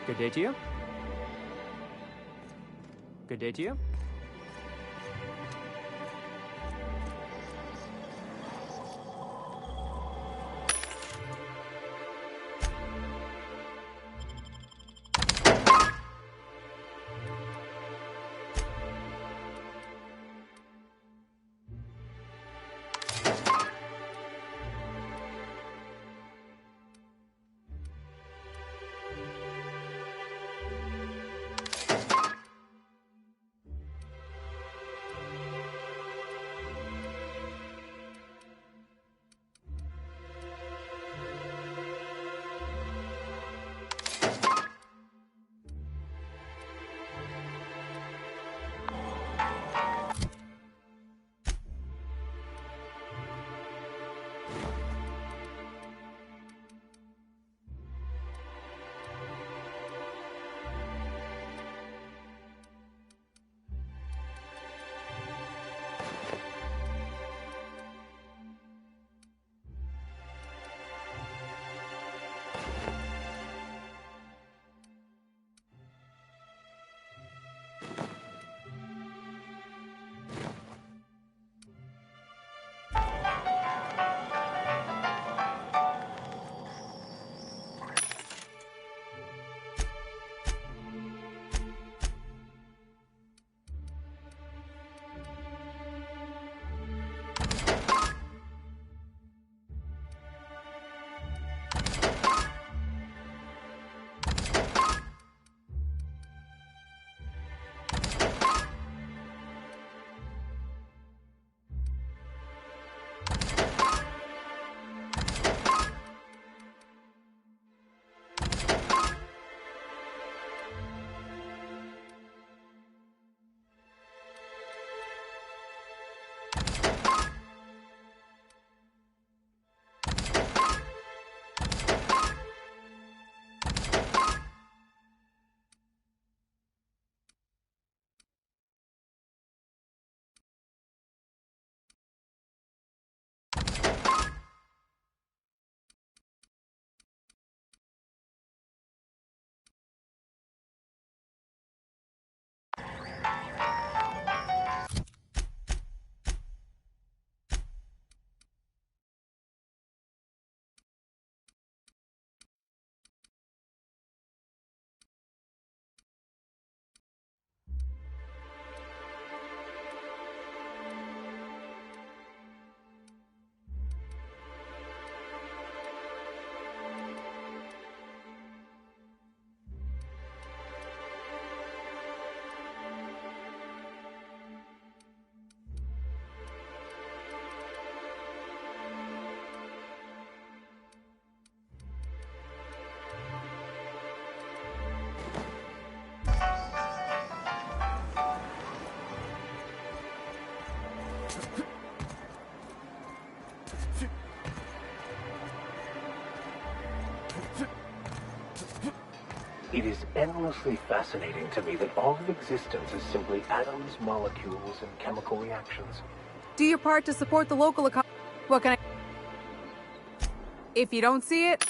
Good day to you. Good day to you. It is endlessly fascinating to me that all of existence is simply atoms, molecules, and chemical reactions. Do your part to support the local economy. What can I... If you don't see it...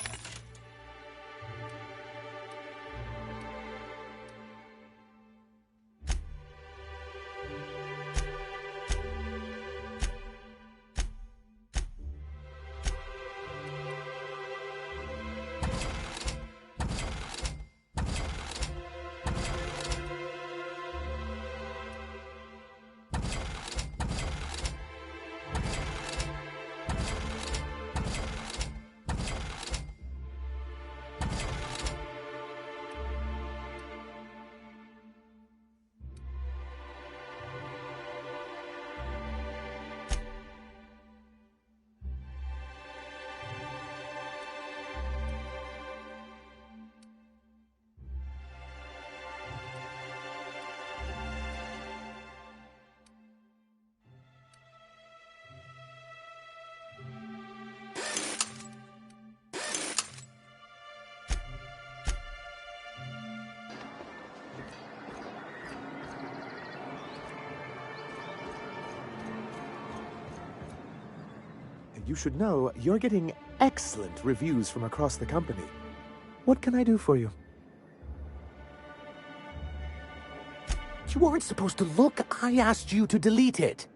You should know you're getting excellent reviews from across the company. What can I do for you? You weren't supposed to look. I asked you to delete it.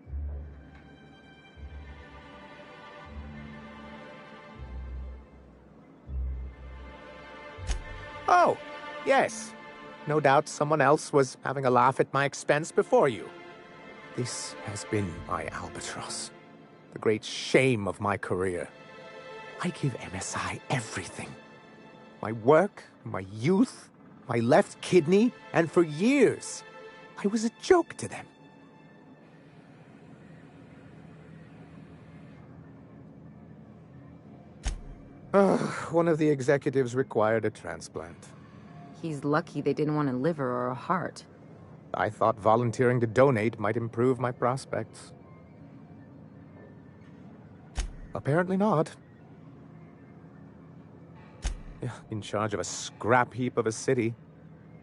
Oh, yes. No doubt someone else was having a laugh at my expense before you. This has been my albatross. The great shame of my career. I give MSI everything. My work, my youth, my left kidney, and for years, I was a joke to them. One of the executives required a transplant. He's lucky they didn't want a liver or a heart. I thought volunteering to donate might improve my prospects. Apparently not. In charge of a scrap heap of a city,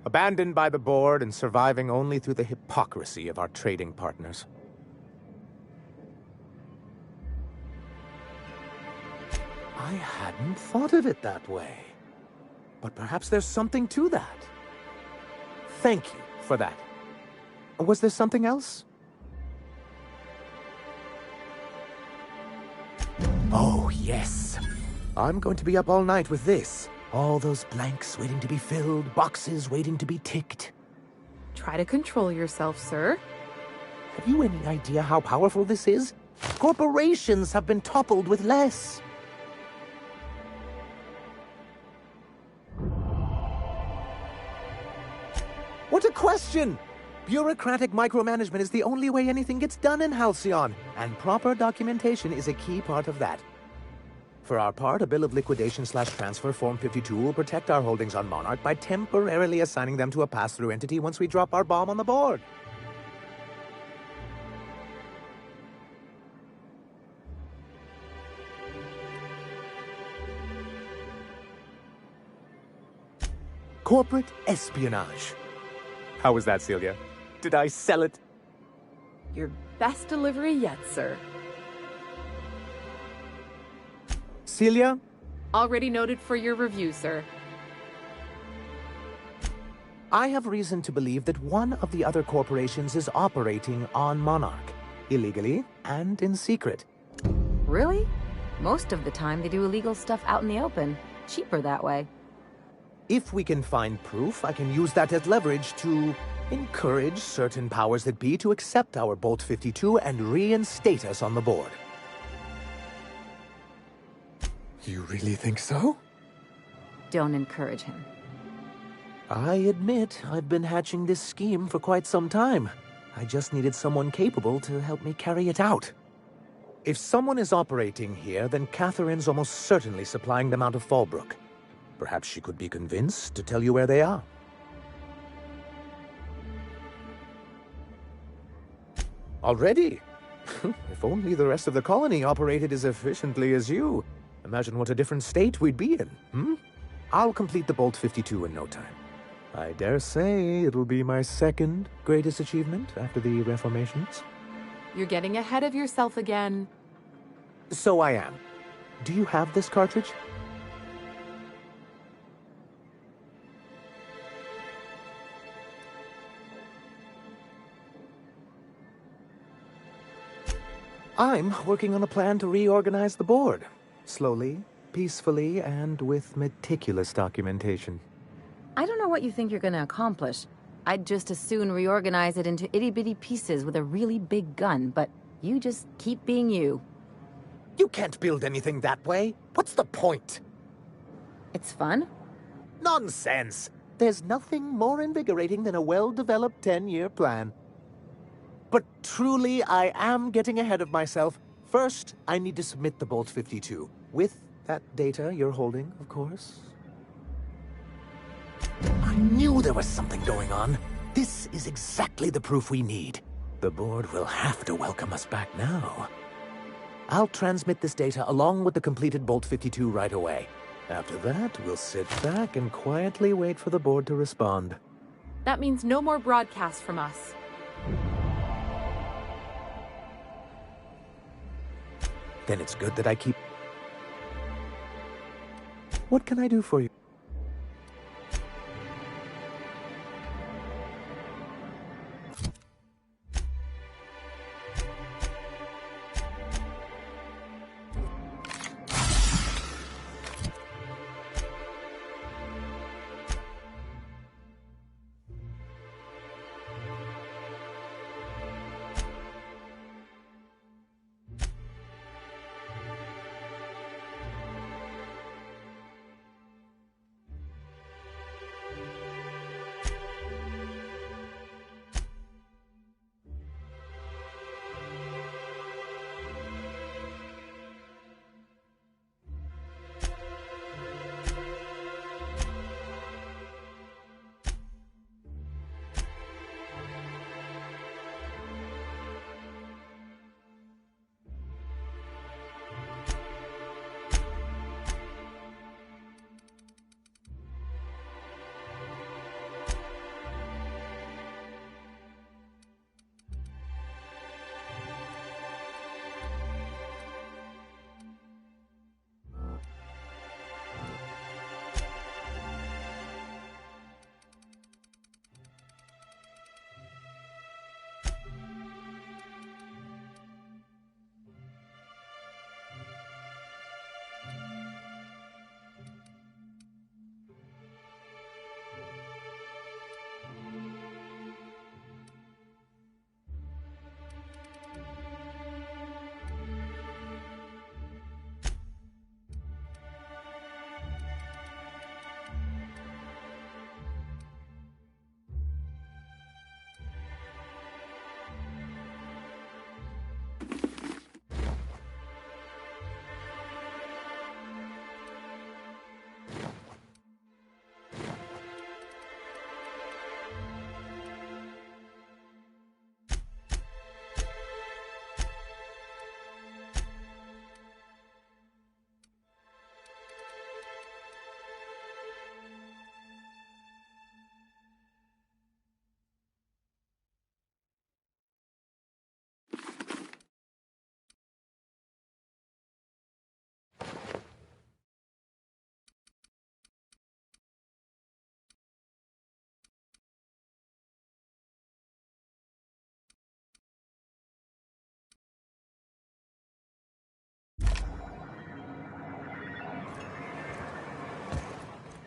abandoned by the board and surviving only through the hypocrisy of our trading partners. I hadn't thought of it that way. But perhaps there's something to that. Thank you for that. Was there something else? Oh, yes. I'm going to be up all night with this. All those blanks waiting to be filled, boxes waiting to be ticked. Try to control yourself, sir. Have you any idea how powerful this is? Corporations have been toppled with less. What a question! Bureaucratic micromanagement is the only way anything gets done in Halcyon, and proper documentation is a key part of that. For our part, a bill of liquidation/transfer Form 52 will protect our holdings on Monarch by temporarily assigning them to a pass-through entity once we drop our bomb on the board. Corporate espionage. How was that, Celia? Did I sell it? Your best delivery yet, sir. Celia? Already noted for your review, sir. I have reason to believe that one of the other corporations is operating on Monarch, illegally and in secret. Really? Most of the time they do illegal stuff out in the open. Cheaper that way. If we can find proof, I can use that as leverage to encourage certain powers that be to accept our Bolt 52 and reinstate us on the board. You really think so? Don't encourage him. I admit I've been hatching this scheme for quite some time. I just needed someone capable to help me carry it out. If someone is operating here, then Catherine's almost certainly supplying them out of Fallbrook. Perhaps she could be convinced to tell you where they are. Already? If only the rest of the colony operated as efficiently as you. Imagine what a different state we'd be in, hmm? I'll complete the Bolt 52 in no time. I dare say it'll be my second greatest achievement after the reformations. You're getting ahead of yourself again. So I am. Do you have this cartridge? I'm working on a plan to reorganize the board. Slowly, peacefully, and with meticulous documentation. I don't know what you think you're gonna accomplish. I'd just as soon reorganize it into itty-bitty pieces with a really big gun, but you just keep being you. You can't build anything that way. What's the point? It's fun. Nonsense! There's nothing more invigorating than a well-developed 10-year plan. But truly, I am getting ahead of myself. First, I need to submit the Bolt 52. With that data you're holding, of course. I knew there was something going on. This is exactly the proof we need. The board will have to welcome us back now. I'll transmit this data along with the completed Bolt 52 right away. After that, we'll sit back and quietly wait for the board to respond. That means no more broadcasts from us. Then it's good that I keep... What can I do for you?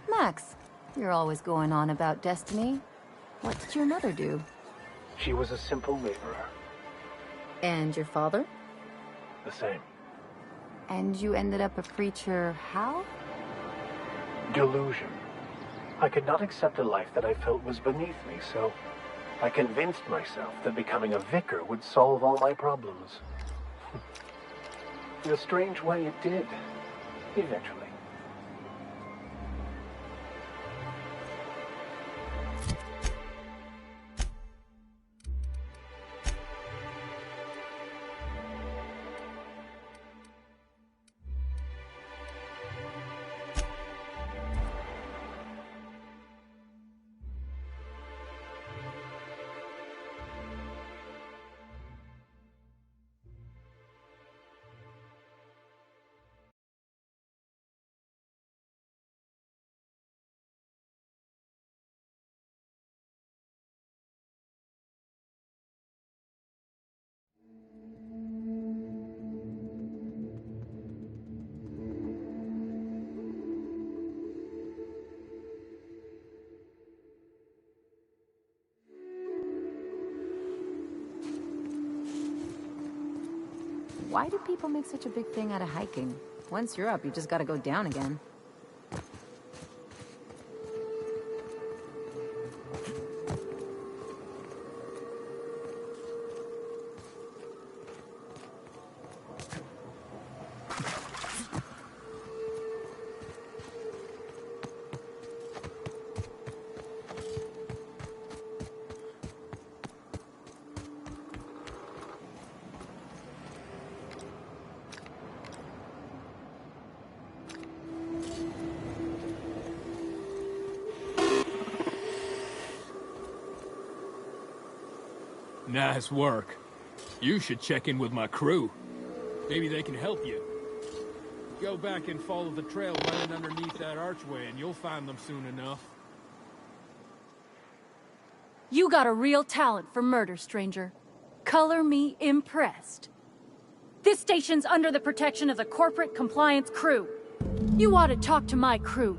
Max, you're always going on about destiny. What did your mother do? She was a simple laborer. And your father? The same. And you ended up a preacher how? Delusion. I could not accept a life that I felt was beneath me, so I convinced myself that becoming a vicar would solve all my problems. In a strange way, it did. Eventually. Why do people make such a big thing out of hiking? Once you're up, you just gotta go down again. Nice work. You should check in with my crew. Maybe they can help you. Go back and follow the trail running underneath that archway and you'll find them soon enough. You got a real talent for murder, stranger. Color me impressed. This station's under the protection of the corporate compliance crew. You ought to talk to my crew.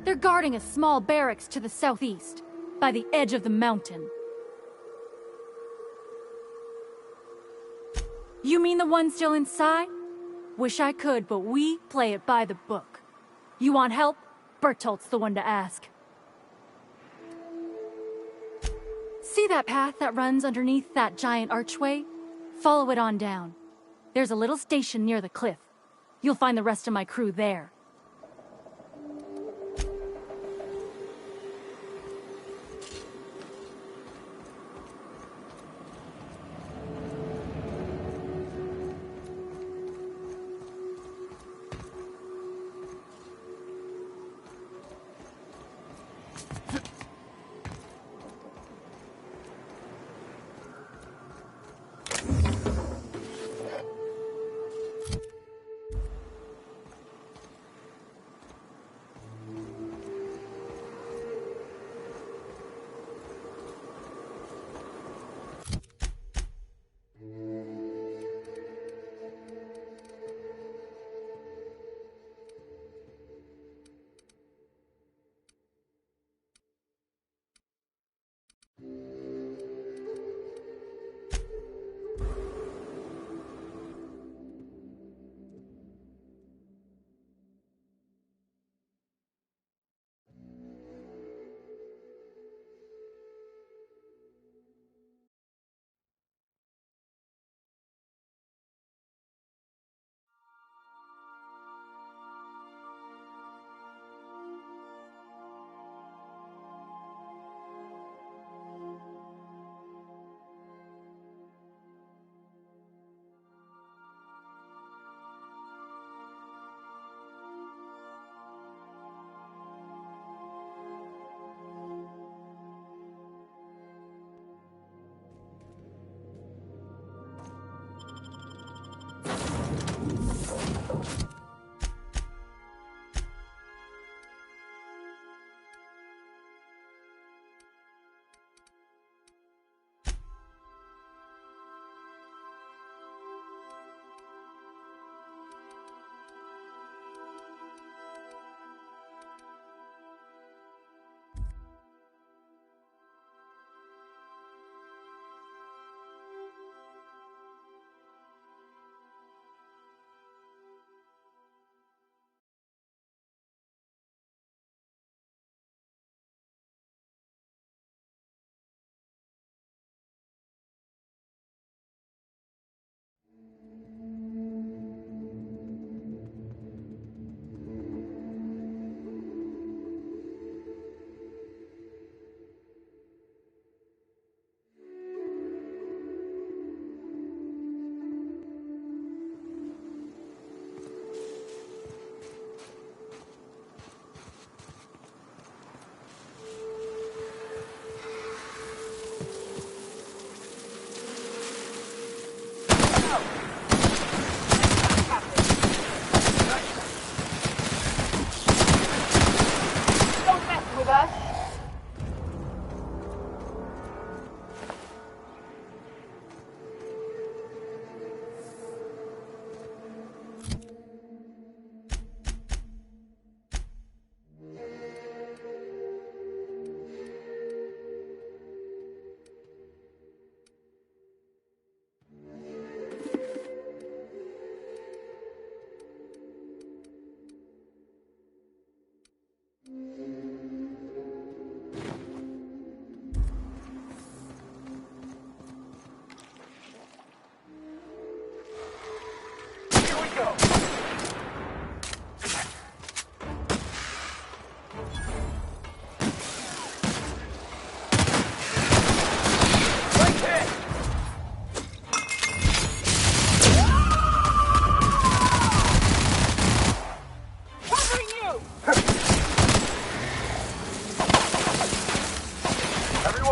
They're guarding a small barracks to the southeast, by the edge of the mountain. You mean the one still inside? Wish I could, but we play it by the book. You want help? Bertolt's the one to ask. See that path that runs underneath that giant archway? Follow it on down. There's a little station near the cliff. You'll find the rest of my crew there.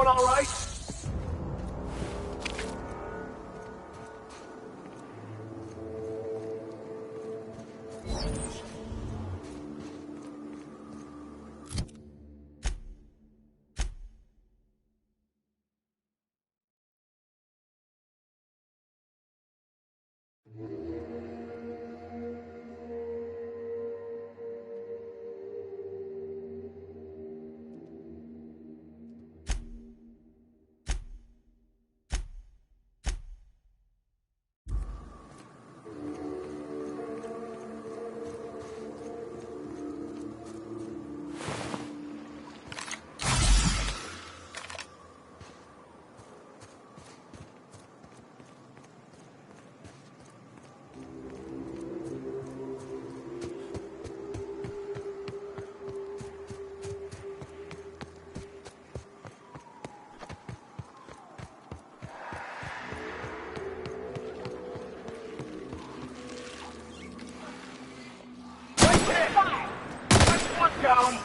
Everyone all right? Down.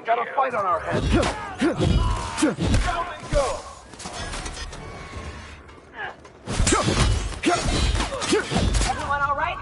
Got a fight on our hands. Down we go. Everyone all right?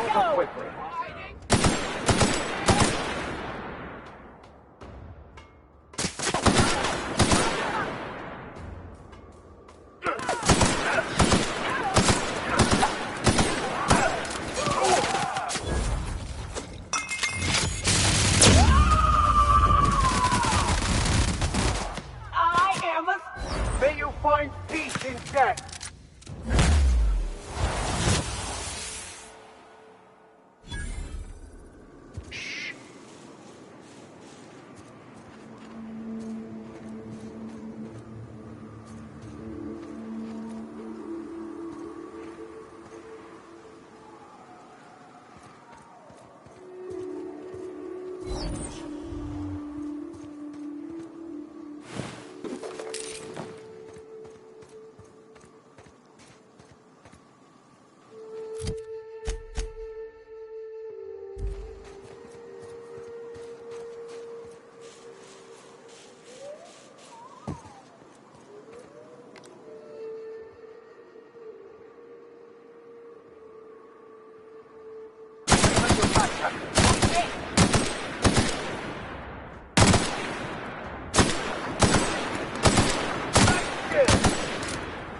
Over quickly. May you find peace in death.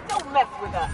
Don't mess with us.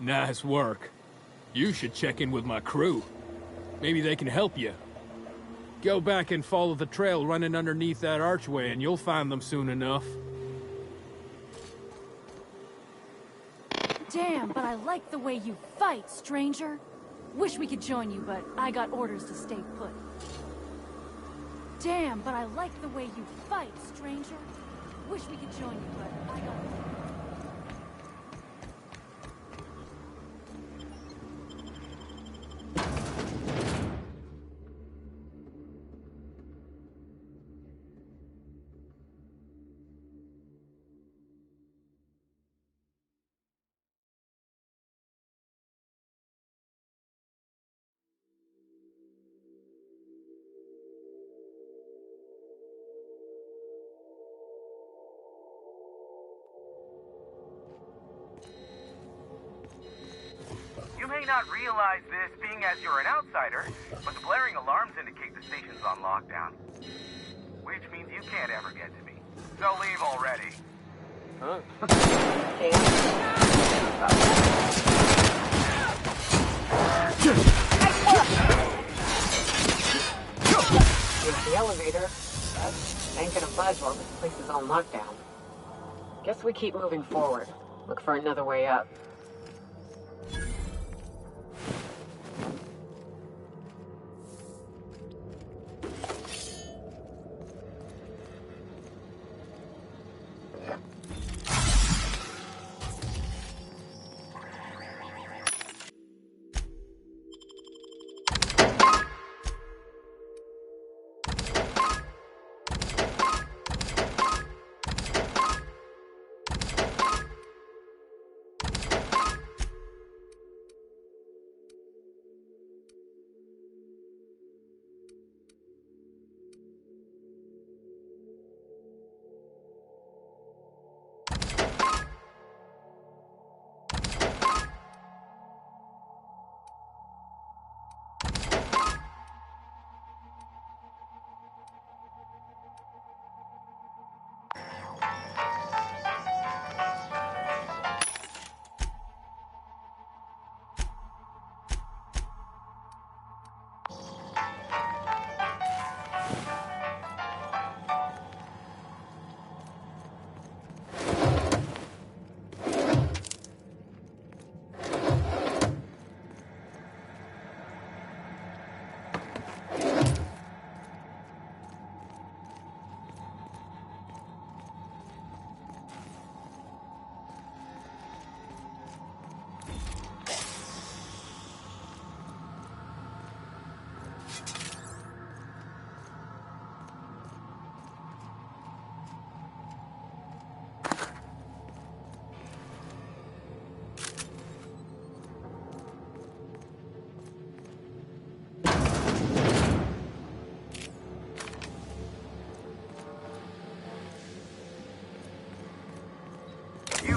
Nice work. You should check in with my crew. Maybe they can help you. Go back and follow the trail running underneath that archway, and you'll find them soon enough. Damn, but I like the way you fight, stranger. Wish we could join you, but I got orders to stay put. Damn, but I like the way you fight, stranger. Wish we could join you, but I got... You may not realize this, being as you're an outsider, but the blaring alarms indicate the station's on lockdown. Which means you can't ever get to me. So leave already. Huh? Here's the elevator. Ain't gonna budge while this place is on lockdown. Guess we keep moving forward. Look for another way up.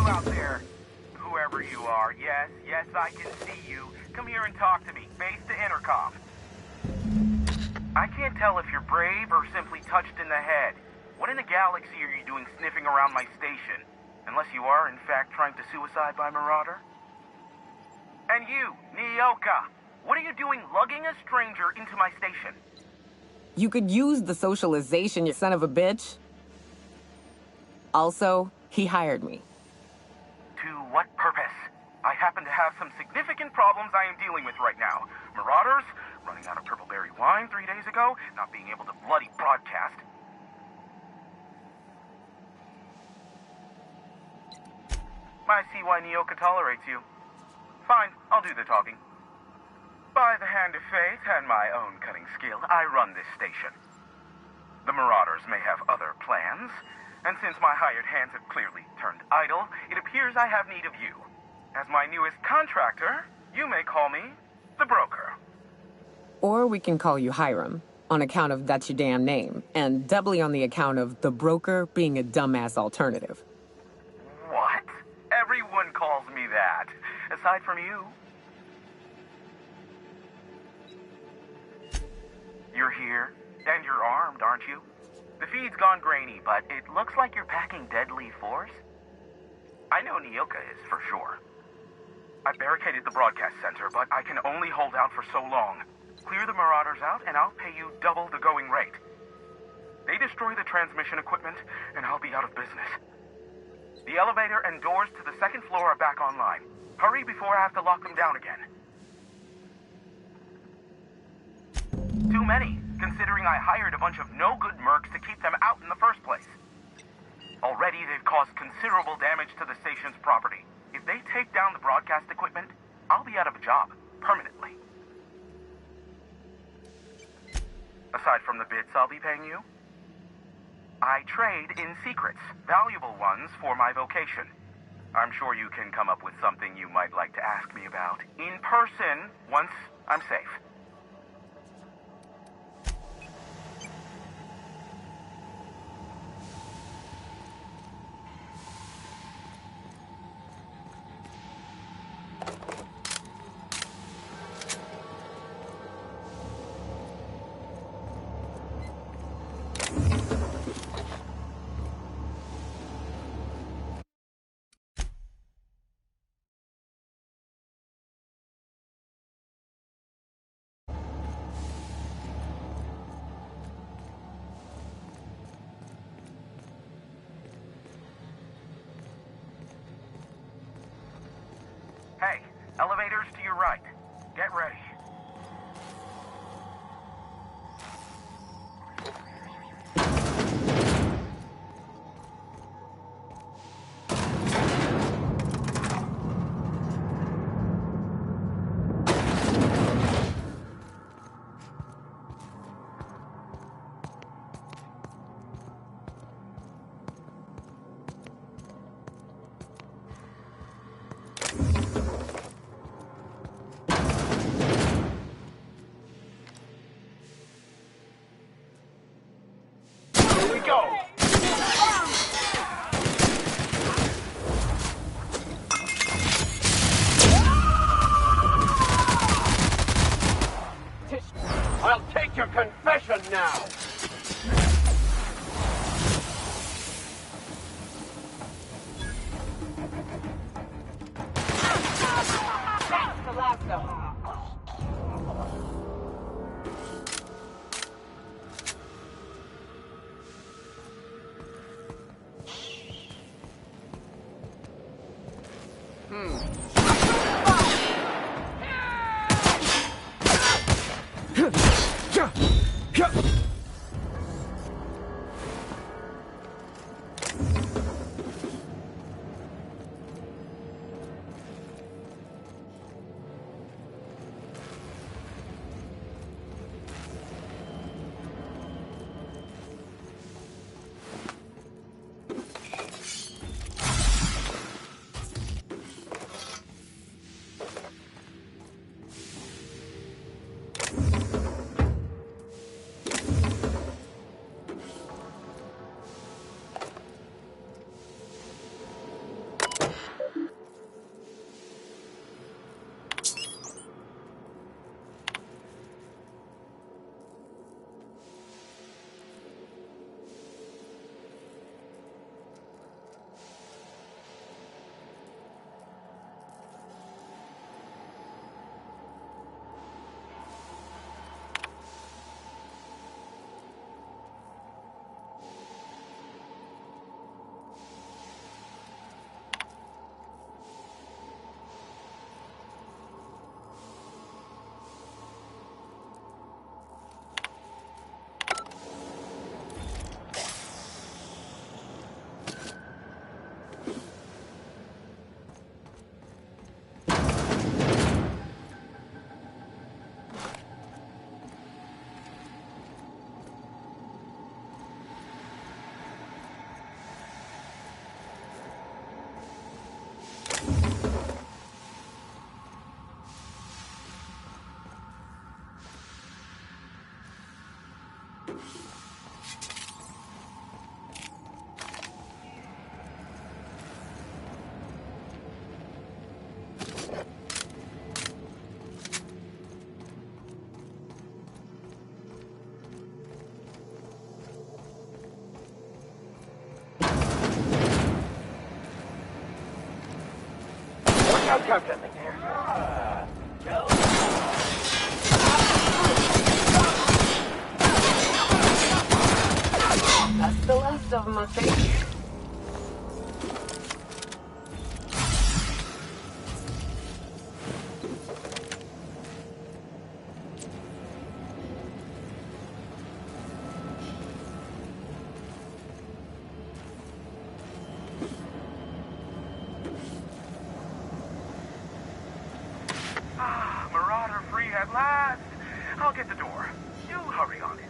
Out there, whoever you are, yes, I can see you. Come here and talk to me, face to intercom. I can't tell if you're brave or simply touched in the head. What in the galaxy are you doing sniffing around my station? Unless you are, in fact, trying to suicide by Marauder? And you, Nyoka, what are you doing lugging a stranger into my station? You could use the socialization, you son of a bitch. Also, he hired me. To what purpose? I happen to have some significant problems I am dealing with right now. Marauders, running out of purple berry wine 3 days ago, not being able to bloody broadcast. I see why Nyoka tolerates you. Fine, I'll do the talking. By the hand of fate and my own cunning skill, I run this station. The Marauders may have other plans, and since my hired hands have clearly turned idle, it appears I have need of you. As my newest contractor, you may call me the Broker. Or we can call you Hiram, on account of that's your damn name, and doubly on the account of the Broker being a dumbass alternative. What? Everyone calls me that, aside from you. You're here, and you're armed, aren't you? The feed's gone grainy, but it looks like you're packing deadly force. I know Nyoka is, for sure. I barricaded the broadcast center, but I can only hold out for so long. Clear the Marauders out, and I'll pay you double the going rate. They destroy the transmission equipment, and I'll be out of business. The elevator and doors to the second floor are back online. Hurry before I have to lock them down again. Too many, considering I hired a bunch of no-good mercs to keep them out in the first place. Already, they've caused considerable damage to the station's property. If they take down the broadcast equipment, I'll be out of a job, permanently. Aside from the bits I'll be paying you, I trade in secrets, valuable ones for my vocation. I'm sure you can come up with something you might like to ask me about in person once I'm safe. Hey, elevators to your right. Get ready. I'll take your confession now! That's the last of them. Captain. myself in my face. Marauder free at last. I'll get the door. You hurry on in.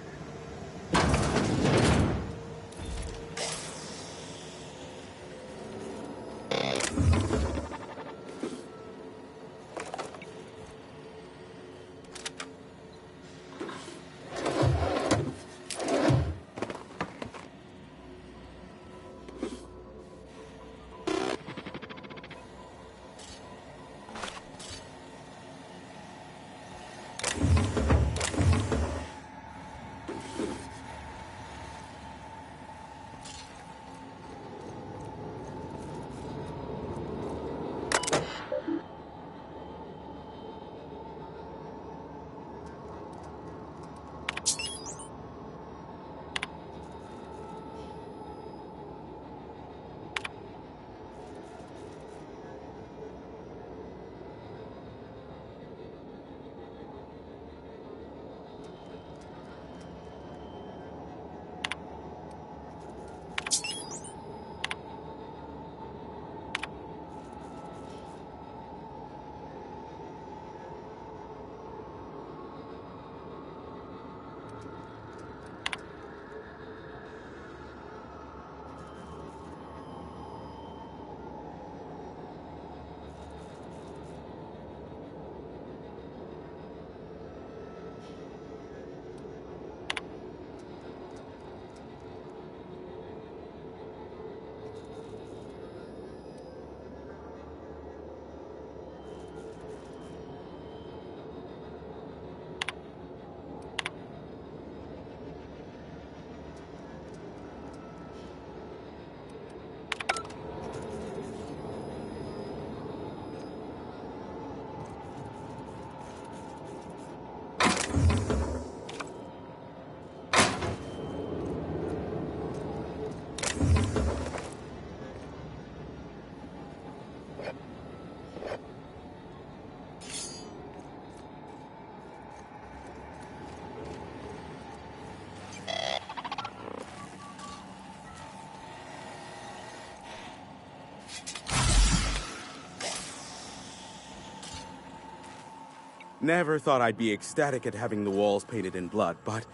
Never thought I'd be ecstatic at having the walls painted in blood, but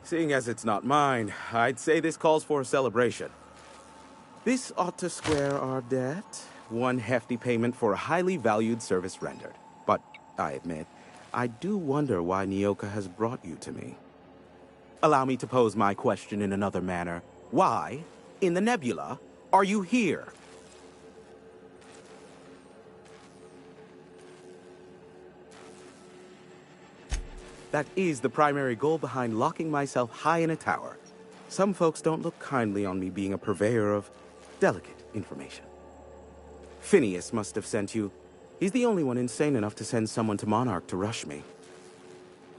seeing as it's not mine, I'd say this calls for a celebration. This ought to square our debt. One hefty payment for a highly valued service rendered. But I admit, I do wonder why Nyoka has brought you to me. Allow me to pose my question in another manner. Why, in the nebula, are you here? That is the primary goal behind locking myself high in a tower. Some folks don't look kindly on me being a purveyor of delicate information. Phineas must have sent you. He's the only one insane enough to send someone to Monarch to rush me.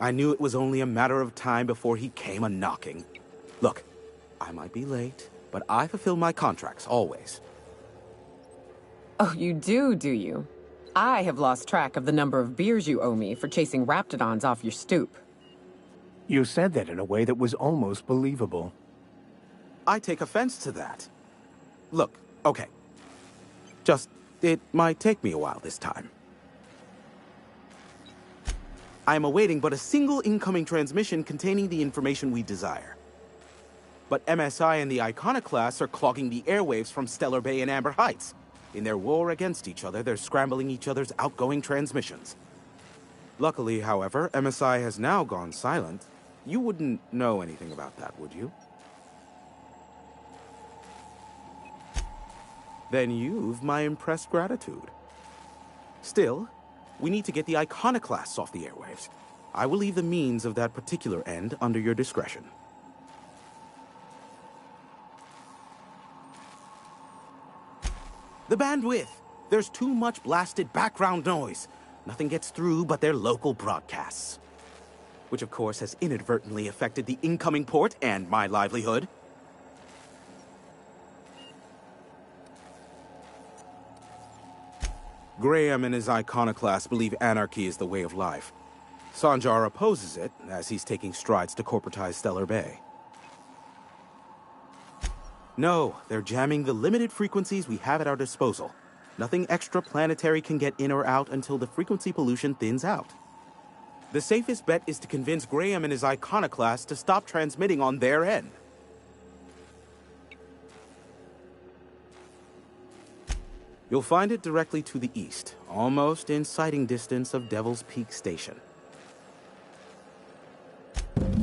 I knew it was only a matter of time before he came a-knocking. Look, I might be late, but I fulfill my contracts, always. Oh, you do you? I have lost track of the number of beers you owe me for chasing raptidons off your stoop. You said that in a way that was almost believable. I take offense to that. Look, okay. It might take me a while this time. I am awaiting but a single incoming transmission containing the information we desire. But MSI and the Iconoclasts are clogging the airwaves from Stellar Bay and Amber Heights. In their war against each other, they're scrambling each other's outgoing transmissions. Luckily, however, MSI has now gone silent. You wouldn't know anything about that, would you? Then you've my impressed gratitude. Still, we need to get the Iconoclasts off the airwaves. I will leave the means of that particular end under your discretion. The bandwidth! There's too much blasted background noise. Nothing gets through but their local broadcasts. Which of course has inadvertently affected the incoming port and my livelihood. Graham and his iconoclasts believe anarchy is the way of life. Sanjar opposes it, as he's taking strides to corporatize Stellar Bay. No, they're jamming the limited frequencies we have at our disposal. Nothing extraplanetary can get in or out until the frequency pollution thins out. The safest bet is to convince Graham and his iconoclasts to stop transmitting on their end. You'll find it directly to the east, almost in sighting distance of Devil's Peak Station.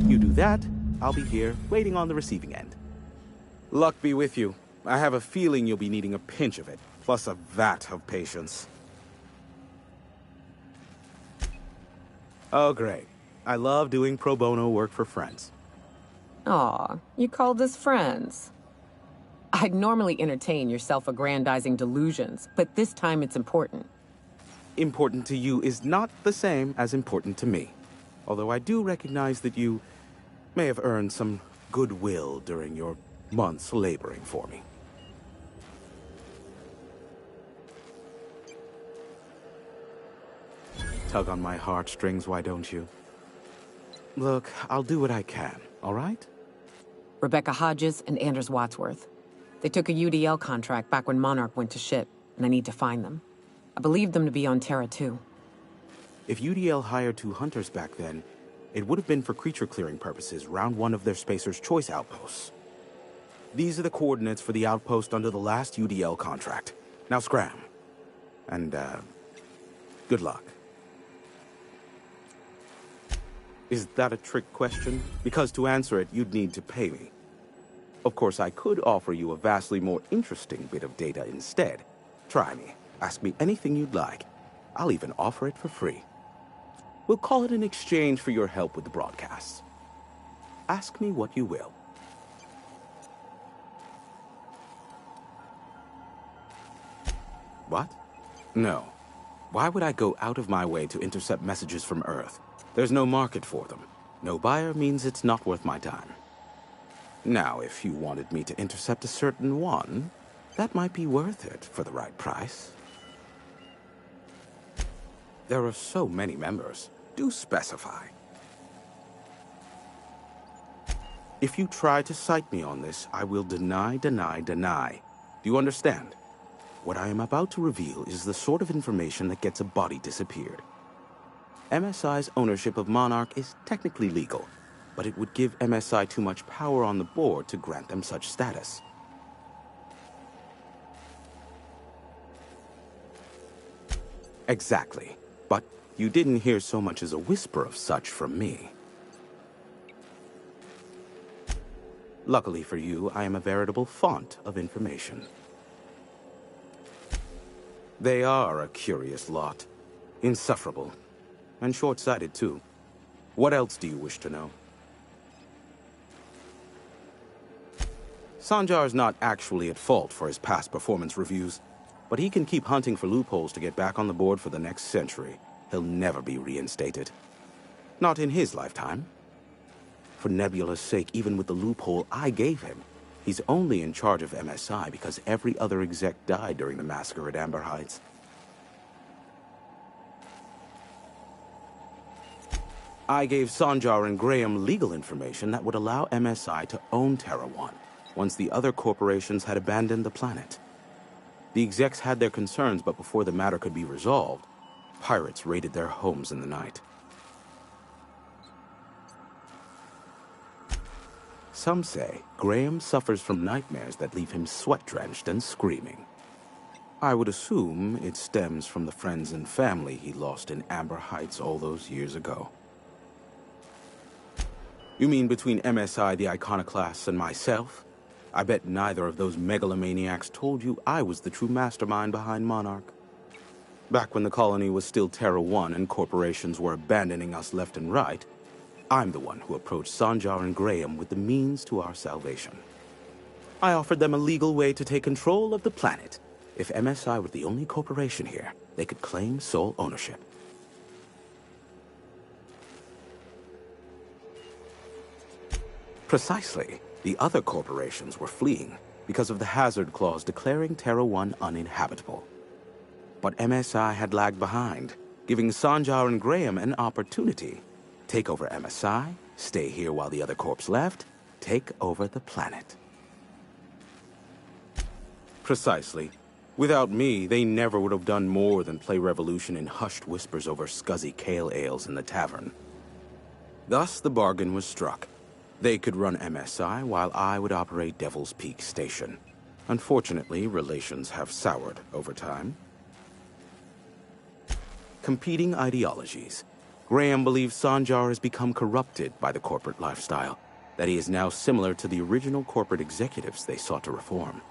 You do that, I'll be here, waiting on the receiving end. Luck be with you. I have a feeling you'll be needing a pinch of it, plus a vat of patience. Oh, great. I love doing pro bono work for friends. Aw, you called us friends. I'd normally entertain your self-aggrandizing delusions, but this time it's important. Important to you is not the same as important to me. Although I do recognize that you may have earned some goodwill during your months laboring for me. Tug on my heartstrings, why don't you? Look, I'll do what I can, all right? Rebecca Hodges and Anders Wadsworth. They took a UDL contract back when Monarch went to shit, and I need to find them. I believe them to be on Terra 2. If UDL hired 2 hunters back then, it would have been for creature clearing purposes, round 1 of their Spacer's Choice outposts. These are the coordinates for the outpost under the last UDL contract. Now scram. And, good luck. Is that a trick question? Because to answer it, you'd need to pay me. Of course, I could offer you a vastly more interesting bit of data instead. Try me. Ask me anything you'd like. I'll even offer it for free. We'll call it an exchange for your help with the broadcasts. Ask me what you will. What? No. Why would I go out of my way to intercept messages from Earth? There's no market for them. No buyer means it's not worth my time. Now, if you wanted me to intercept a certain one, that might be worth it for the right price. There are so many members. Do specify. If you try to cite me on this, I will deny, deny, deny. Do you understand? What I am about to reveal is the sort of information that gets a body disappeared. MSI's ownership of Monarch is technically legal, but it would give MSI too much power on the board to grant them such status. Exactly. But you didn't hear so much as a whisper of such from me. Luckily for you, I am a veritable font of information. They are a curious lot. Insufferable. And short-sighted, too. What else do you wish to know? Sanjar's not actually at fault for his past performance reviews, but he can keep hunting for loopholes to get back on the board for the next century. He'll never be reinstated. Not in his lifetime. For Nebula's sake, even with the loophole I gave him, he's only in charge of MSI because every other exec died during the massacre at Amber Heights. I gave Sanjar and Graham legal information that would allow MSI to own Terra 1, once the other corporations had abandoned the planet. The execs had their concerns, but before the matter could be resolved, pirates raided their homes in the night. Some say Graham suffers from nightmares that leave him sweat-drenched and screaming. I would assume it stems from the friends and family he lost in Amber Heights all those years ago. You mean between MSI, the Iconoclasts, and myself? I bet neither of those megalomaniacs told you I was the true mastermind behind Monarch. Back when the colony was still Terra 1 and corporations were abandoning us left and right, I'm the one who approached Sanjar and Graham with the means to our salvation. I offered them a legal way to take control of the planet. If MSI were the only corporation here, they could claim sole ownership. Precisely. The other corporations were fleeing because of the hazard clause declaring Terra 1 uninhabitable. But MSI had lagged behind, giving Sanjar and Graham an opportunity. Take over MSI, stay here while the other corps left, take over the planet. Precisely. Without me, they never would have done more than play Revolution in hushed whispers over scuzzy kale ales in the tavern. Thus, the bargain was struck. They could run MSI while I would operate Devil's Peak Station. Unfortunately, relations have soured over time. Competing ideologies. Graham believes Sanjar has become corrupted by the corporate lifestyle, that he is now similar to the original corporate executives they sought to reform.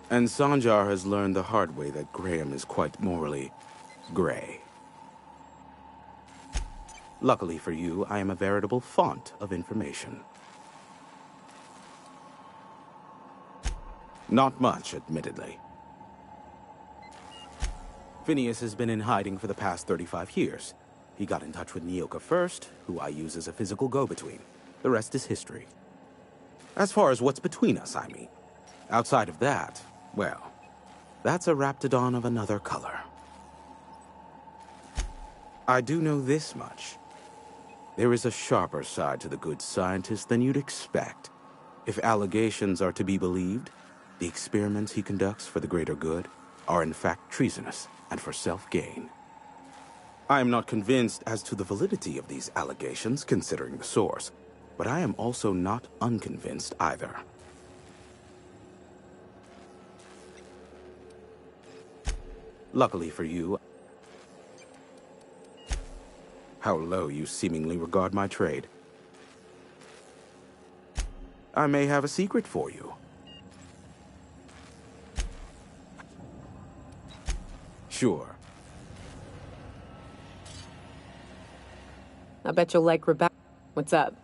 And Sanjar has learned the hard way that Graham is quite morally gray. Luckily for you, I am a veritable font of information. Not much, admittedly. Phineas has been in hiding for the past 35 years. He got in touch with Nyoka first, who I use as a physical go-between. The rest is history. As far as what's between us, I mean. Outside of that, well, that's a raptidon of another color. I do know this much. There is a sharper side to the good scientist than you'd expect. If allegations are to be believed, the experiments he conducts for the greater good are in fact treasonous and for self-gain. I am not convinced as to the validity of these allegations, considering the source, but I am also not unconvinced either. Luckily for you, how low you seemingly regard my trade. I may have a secret for you. Sure. I bet you'll like Rebecca. What's up?